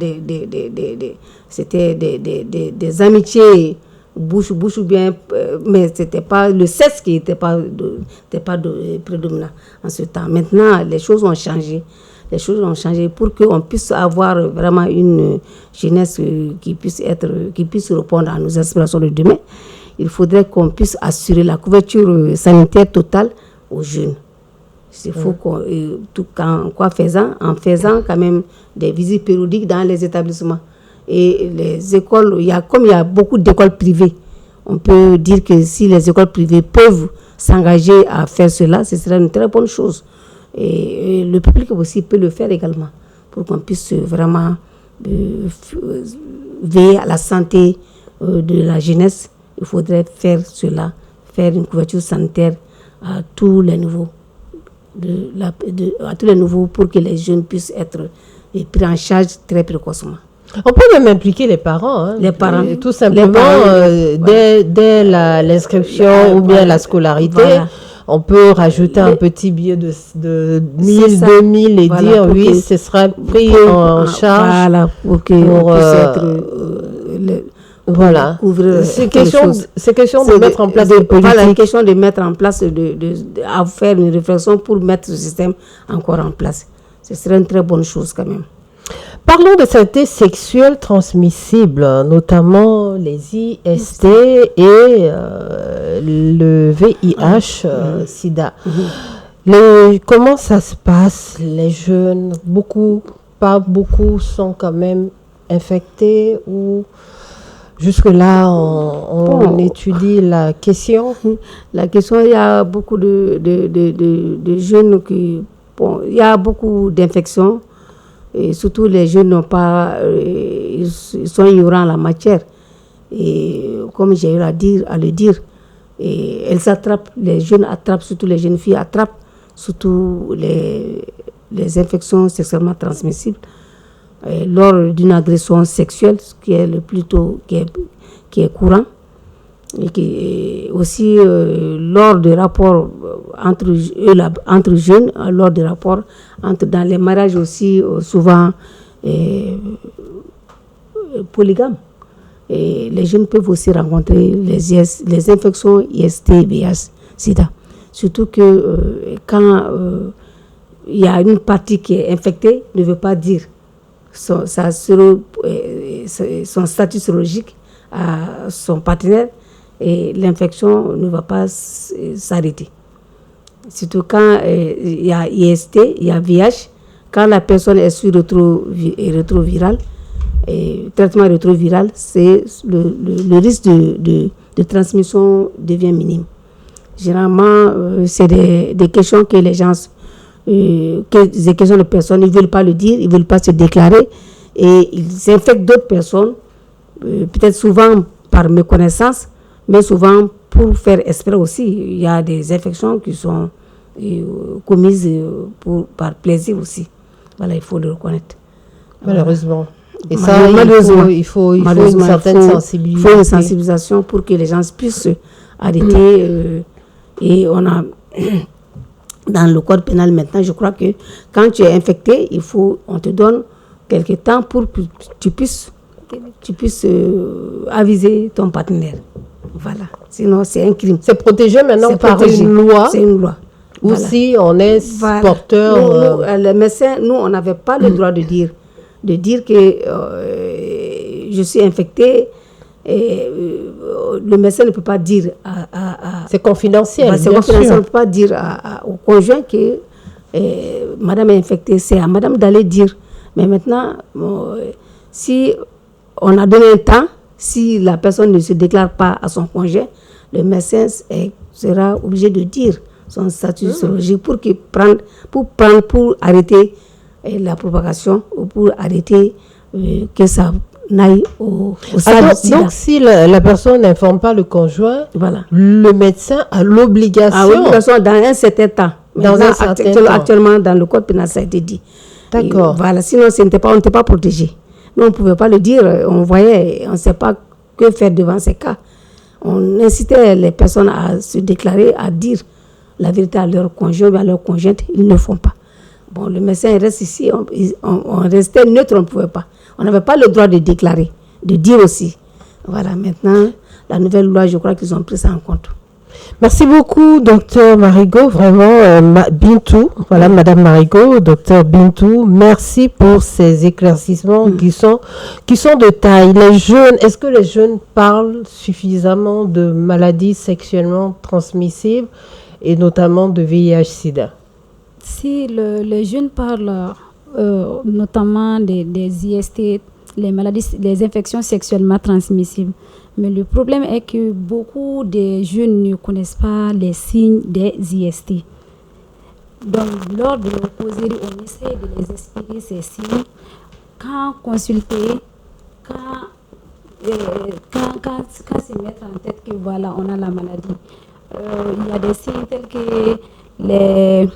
c'était des amitiés bouche ou bien, mais c'était pas le sexe qui n'était pas prédominant en ce temps. Maintenant, les choses ont changé. Les choses ont changé pour qu'on puisse avoir vraiment une jeunesse qui puisse répondre à nos aspirations de demain. Il faudrait qu'on puisse assurer la couverture sanitaire totale aux jeunes. Il faut en faisant quand même des visites périodiques dans les établissements. Et les écoles, comme il y a beaucoup d'écoles privées, on peut dire que si les écoles privées peuvent s'engager à faire cela, ce serait une très bonne chose. Et le public aussi peut le faire également, pour qu'on puisse vraiment veiller à la santé de la jeunesse. Il faudrait faire cela, faire une couverture sanitaire à tous les niveaux, pour que les jeunes puissent être pris en charge très précocement. On peut même impliquer les parents. Hein, les parents. Tout simplement, dès l'inscription ou bien la scolarité. Voilà. On peut rajouter un petit billet de 1000, 2000 et dire oui, ce sera pris en charge. Voilà, pour que puisse être... Voilà. C'est question de mettre en place des politiques. Voilà, une question de mettre en place, à faire une réflexion pour mettre ce système encore en place. Ce serait une très bonne chose quand même. Parlons de santé sexuelle transmissible, notamment les IST et le VIH, SIDA. Comment ça se passe? Les jeunes, pas beaucoup sont quand même infectés ou... Jusque-là, on étudie la question. La question, il y a beaucoup de jeunes il y a beaucoup d'infections. Et surtout, les jeunes n'ont pas... ils sont ignorants en la matière. Et comme j'ai eu à le dire, elles attrapent, les jeunes attrapent, surtout les jeunes filles attrapent, surtout les infections sexuellement transmissibles. Lors d'une agression sexuelle, qui est qui est courant, et aussi lors de rapports entre jeunes, lors de rapports dans les mariages aussi souvent polygames. Et les jeunes peuvent aussi rencontrer les infections IST, VIH, SIDA. Surtout que quand il y a une partie qui est infectée, ne veut pas dire son statut sérologique à son partenaire et l'infection ne va pas s'arrêter. Surtout quand il y a IST, il y a VIH, quand la personne est sur rétroviral, traitement rétroviral, c'est le risque de transmission devient minime. Généralement, c'est des questions que les gens, des questions de personnes, ils ne veulent pas le dire, ils ne veulent pas se déclarer et ils infectent d'autres personnes, peut-être souvent par méconnaissance, mais souvent pour faire exprès aussi. Il y a des infections qui sont commises par plaisir aussi. Voilà, il faut le reconnaître. Malheureusement. Et malheureusement, il faut une certaine sensibilisation. Il faut une sensibilisation pour que les gens puissent arrêter. Et on a, dans le code pénal maintenant, je crois que quand tu es infecté, on te donne quelque temps pour que tu puisses aviser ton partenaire. Voilà. Sinon, c'est un crime. C'est protégé maintenant par une loi. C'est une loi. Ou voilà. Si on est porteur... Nous, les médecins, nous, on n'avait pas le droit de dire que je suis infecté. Et, le médecin ne peut pas dire c'est confidentiel. C'est confidentiel. On ne peut pas dire au conjoint que madame est infectée. C'est à madame d'aller dire. Mais maintenant, si on a donné un temps, si la personne ne se déclare pas à son conjoint, le médecin sera obligé de dire son statut sérologique pour arrêter la propagation ou pour arrêter que ça n'aille au stade. Donc, si la personne n'informe pas le conjoint, voilà. Le médecin a l'obligation. Dans un certain temps. Actuellement, dans le code pénal, ça a été dit. D'accord. Voilà. Sinon, on n'était pas protégé. Nous, on ne pouvait pas le dire. On voyait, on ne sait pas que faire devant ces cas. On incitait les personnes à se déclarer, à dire la vérité à leur conjoint ou à leur conjointe. Ils ne le font pas. Bon, le médecin reste ici. On restait neutre, on ne pouvait pas. On n'avait pas le droit de déclarer, de dire aussi. Voilà, maintenant, la nouvelle loi, je crois qu'ils ont pris ça en compte. Merci beaucoup, docteur Marigot, vraiment, Bintou, voilà, madame Marigot, docteur Bintou, merci pour ces éclaircissements qui sont de taille. Les jeunes, est-ce que les jeunes parlent suffisamment de maladies sexuellement transmissibles et notamment de VIH-Sida? Si les jeunes parlent notamment des IST, les maladies, les infections sexuellement transmissibles. Mais le problème est que beaucoup de jeunes ne connaissent pas les signes des IST. Donc, lors de nos causeries, on essaie de les expliquer ces signes. Quand consulter, quand se mettre en tête que voilà, on a la maladie. Il y a des signes tels que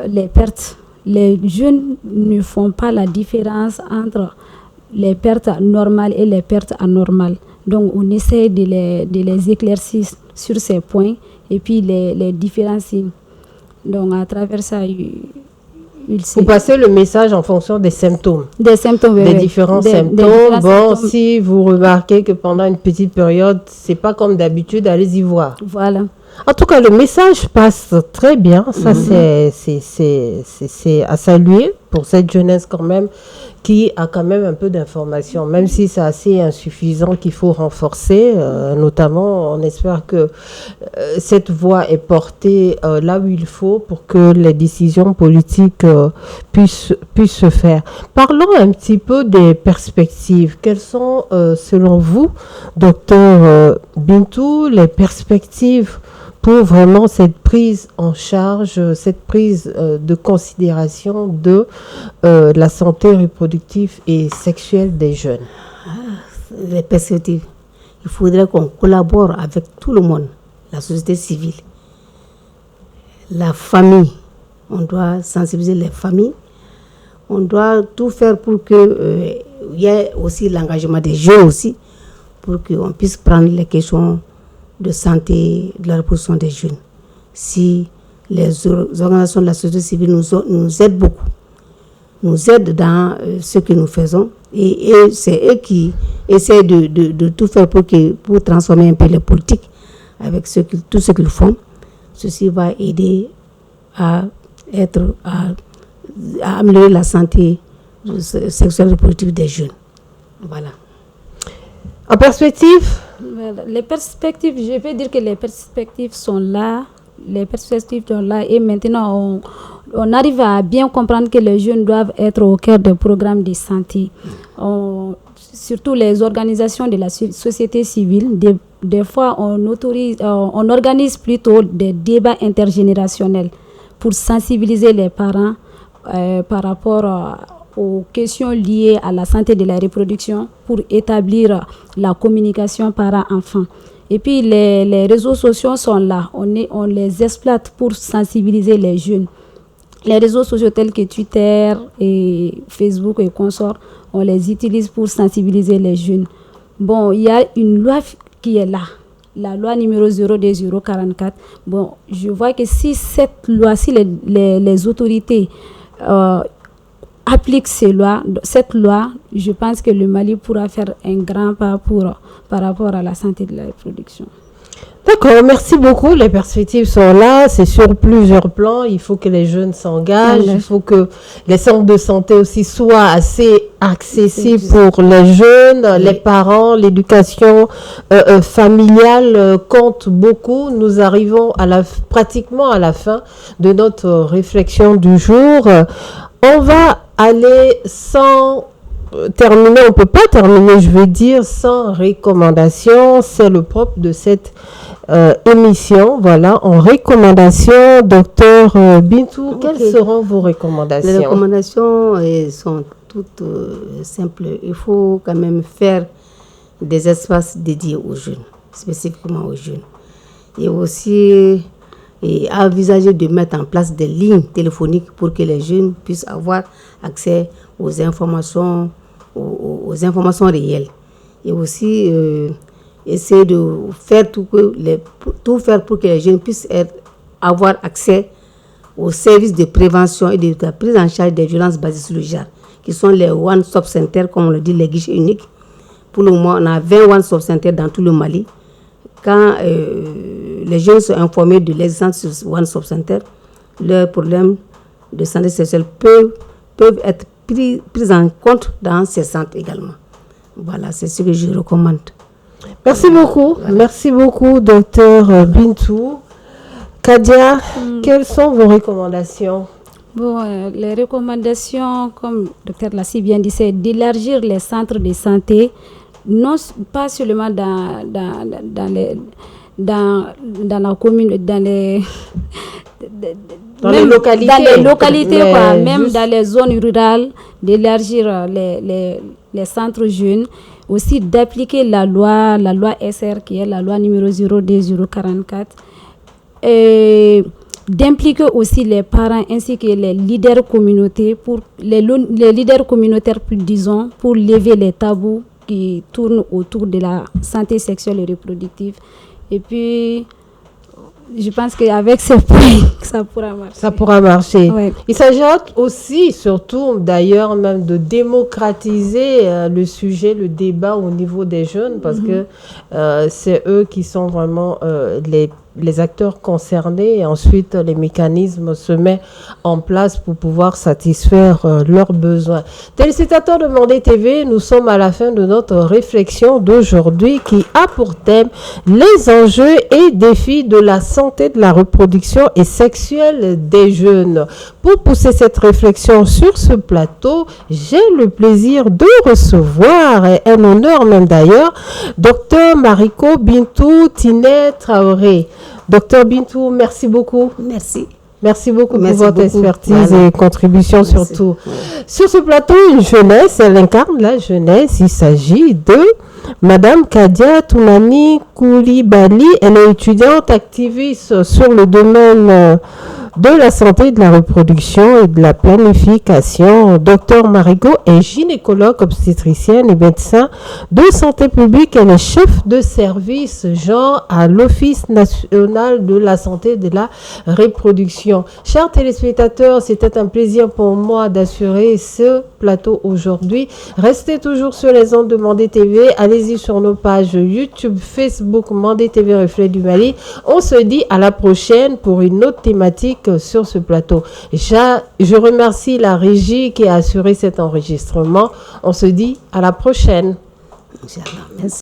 les pertes. Les jeunes ne font pas la différence entre les pertes normales et les pertes anormales. Donc, on essaie de les éclaircir sur ces points et puis les différents signes. Donc, à travers ça, vous passez le message en fonction des symptômes. Des symptômes, des différents symptômes. Symptômes. Si vous remarquez que pendant une petite période, c'est pas comme d'habitude, allez-y voir. Voilà. En tout cas, le message passe très bien. Ça, c'est à saluer pour cette jeunesse quand même qui a quand même un peu d'informations, même si c'est assez insuffisant qu'il faut renforcer. Notamment, on espère que cette voix est portée là où il faut pour que les décisions politiques puissent se faire. Parlons un petit peu des perspectives. Quelles sont, selon vous, docteur Bintou, les perspectives pour vraiment cette prise en charge, cette prise de considération de la santé reproductive et sexuelle des jeunes? Les perspectives. Il faudrait qu'on collabore avec tout le monde, la société civile, la famille. On doit sensibiliser les familles. On doit tout faire pour qu'il y ait aussi l'engagement des jeunes aussi, pour qu'on puisse prendre les questions de santé, de la reproduction des jeunes. Si les organisations de la société civile nous aident beaucoup, nous aident dans ce que nous faisons, et c'est eux qui essaient de tout faire pour transformer un peu les politiques avec tout ce qu'ils font. Ceci va aider à améliorer la santé sexuelle et reproductive des jeunes. Voilà. En perspective? Les perspectives, je vais dire que les perspectives sont là. les perspectives sont là et maintenant on arrive à bien comprendre que les jeunes doivent être au cœur des programmes de santé. Surtout les organisations de la société civile, des fois on organise plutôt des débats intergénérationnels pour sensibiliser les parents par rapport aux questions liées à la santé de la reproduction, pour établir la communication parent-enfant. Et puis les réseaux sociaux sont là, on les exploite pour sensibiliser les jeunes. Les réseaux sociaux tels que Twitter et Facebook et consorts, on les utilise pour sensibiliser les jeunes. Bon, il y a une loi qui est là, la loi numéro 02044. Bon, je vois que si cette loi, si les autorités appliquent cette loi, je pense que le Mali pourra faire un grand pas par rapport à la santé de la reproduction. D'accord, merci beaucoup. Les perspectives sont là, c'est sur plusieurs plans. Il faut que les jeunes s'engagent, il faut que les centres de santé aussi soient assez accessibles pour les jeunes, les parents. L'éducation familiale compte beaucoup. Nous arrivons pratiquement à la fin de notre réflexion du jour. On va aller sans terminer, on ne peut pas terminer, je veux dire, sans recommandation. C'est le propre de cette émission. Voilà, en recommandation, docteur Bintou, quelles seront vos recommandations? Les recommandations sont toutes simples. Il faut quand même faire des espaces dédiés aux jeunes, spécifiquement aux jeunes. Et aussi envisager de mettre en place des lignes téléphoniques pour que les jeunes puissent avoir accès aux informations réelles. Et aussi essayer de faire tout faire pour que les jeunes puissent avoir accès aux services de prévention et de la prise en charge des violences basées sur le genre, qui sont les one-stop centers, comme on le dit, les guichets uniques. Pour le moment, on a 20 one-stop centers dans tout le Mali. Quand les jeunes sont informés de l'existence de ce one-stop center, leurs problèmes de santé sexuelle peuvent être pris en compte dans ces centres également. Voilà, c'est ce que je recommande. Merci beaucoup. Voilà. Merci beaucoup, docteur Bintou. Kadia, quelles sont vos recommandations? Bon, les recommandations, comme le docteur l'a si bien dit, c'est d'élargir les centres de santé, non pas seulement dans la commune, dans les localités, même dans les zones rurales, d'élargir les centres jeunes, aussi d'appliquer la loi SR, qui est la loi numéro 02044, et d'impliquer aussi les parents ainsi que les leaders communautaires, les leaders communautaires, disons, pour lever les tabous qui tournent autour de la santé sexuelle et reproductive. Et puis, je pense qu'avec ces points, ça pourra marcher. Ça pourra marcher. Ouais. Il s'agit aussi, surtout d'ailleurs, même de démocratiser le sujet, le débat au niveau des jeunes, parce que c'est eux qui sont vraiment les acteurs concernés, et ensuite les mécanismes se mettent en place pour pouvoir satisfaire leurs besoins. Téléspectateurs de Mandé TV, nous sommes à la fin de notre réflexion d'aujourd'hui qui a pour thème les enjeux et défis de la santé de la reproduction et sexuelle des jeunes. Pour pousser cette réflexion sur ce plateau, j'ai le plaisir de recevoir, et un honneur même d'ailleurs, Dr Mariko Bintou Tiné Traoré. Docteur Bintou, merci beaucoup. Merci. Merci beaucoup pour votre expertise et contribution surtout. Sur ce plateau, une jeunesse, elle incarne la jeunesse. Il s'agit de Madame Kadia Toumani Koulibaly. Elle est étudiante activiste sur le domaine de la santé, de la reproduction et de la planification. Docteur Mariko est gynécologue, obstétricienne et médecin de santé publique. Elle est chef de service genre à l'Office national de la santé et de la reproduction. Chers téléspectateurs, c'était un plaisir pour moi d'assurer ce plateau aujourd'hui. Restez toujours sur les ondes de Mandé TV. Allez-y sur nos pages YouTube, Facebook, Mandé TV Reflet du Mali. On se dit à la prochaine pour une autre thématique sur ce plateau. Je remercie la régie qui a assuré cet enregistrement. On se dit à la prochaine. Inch'Allah. Merci.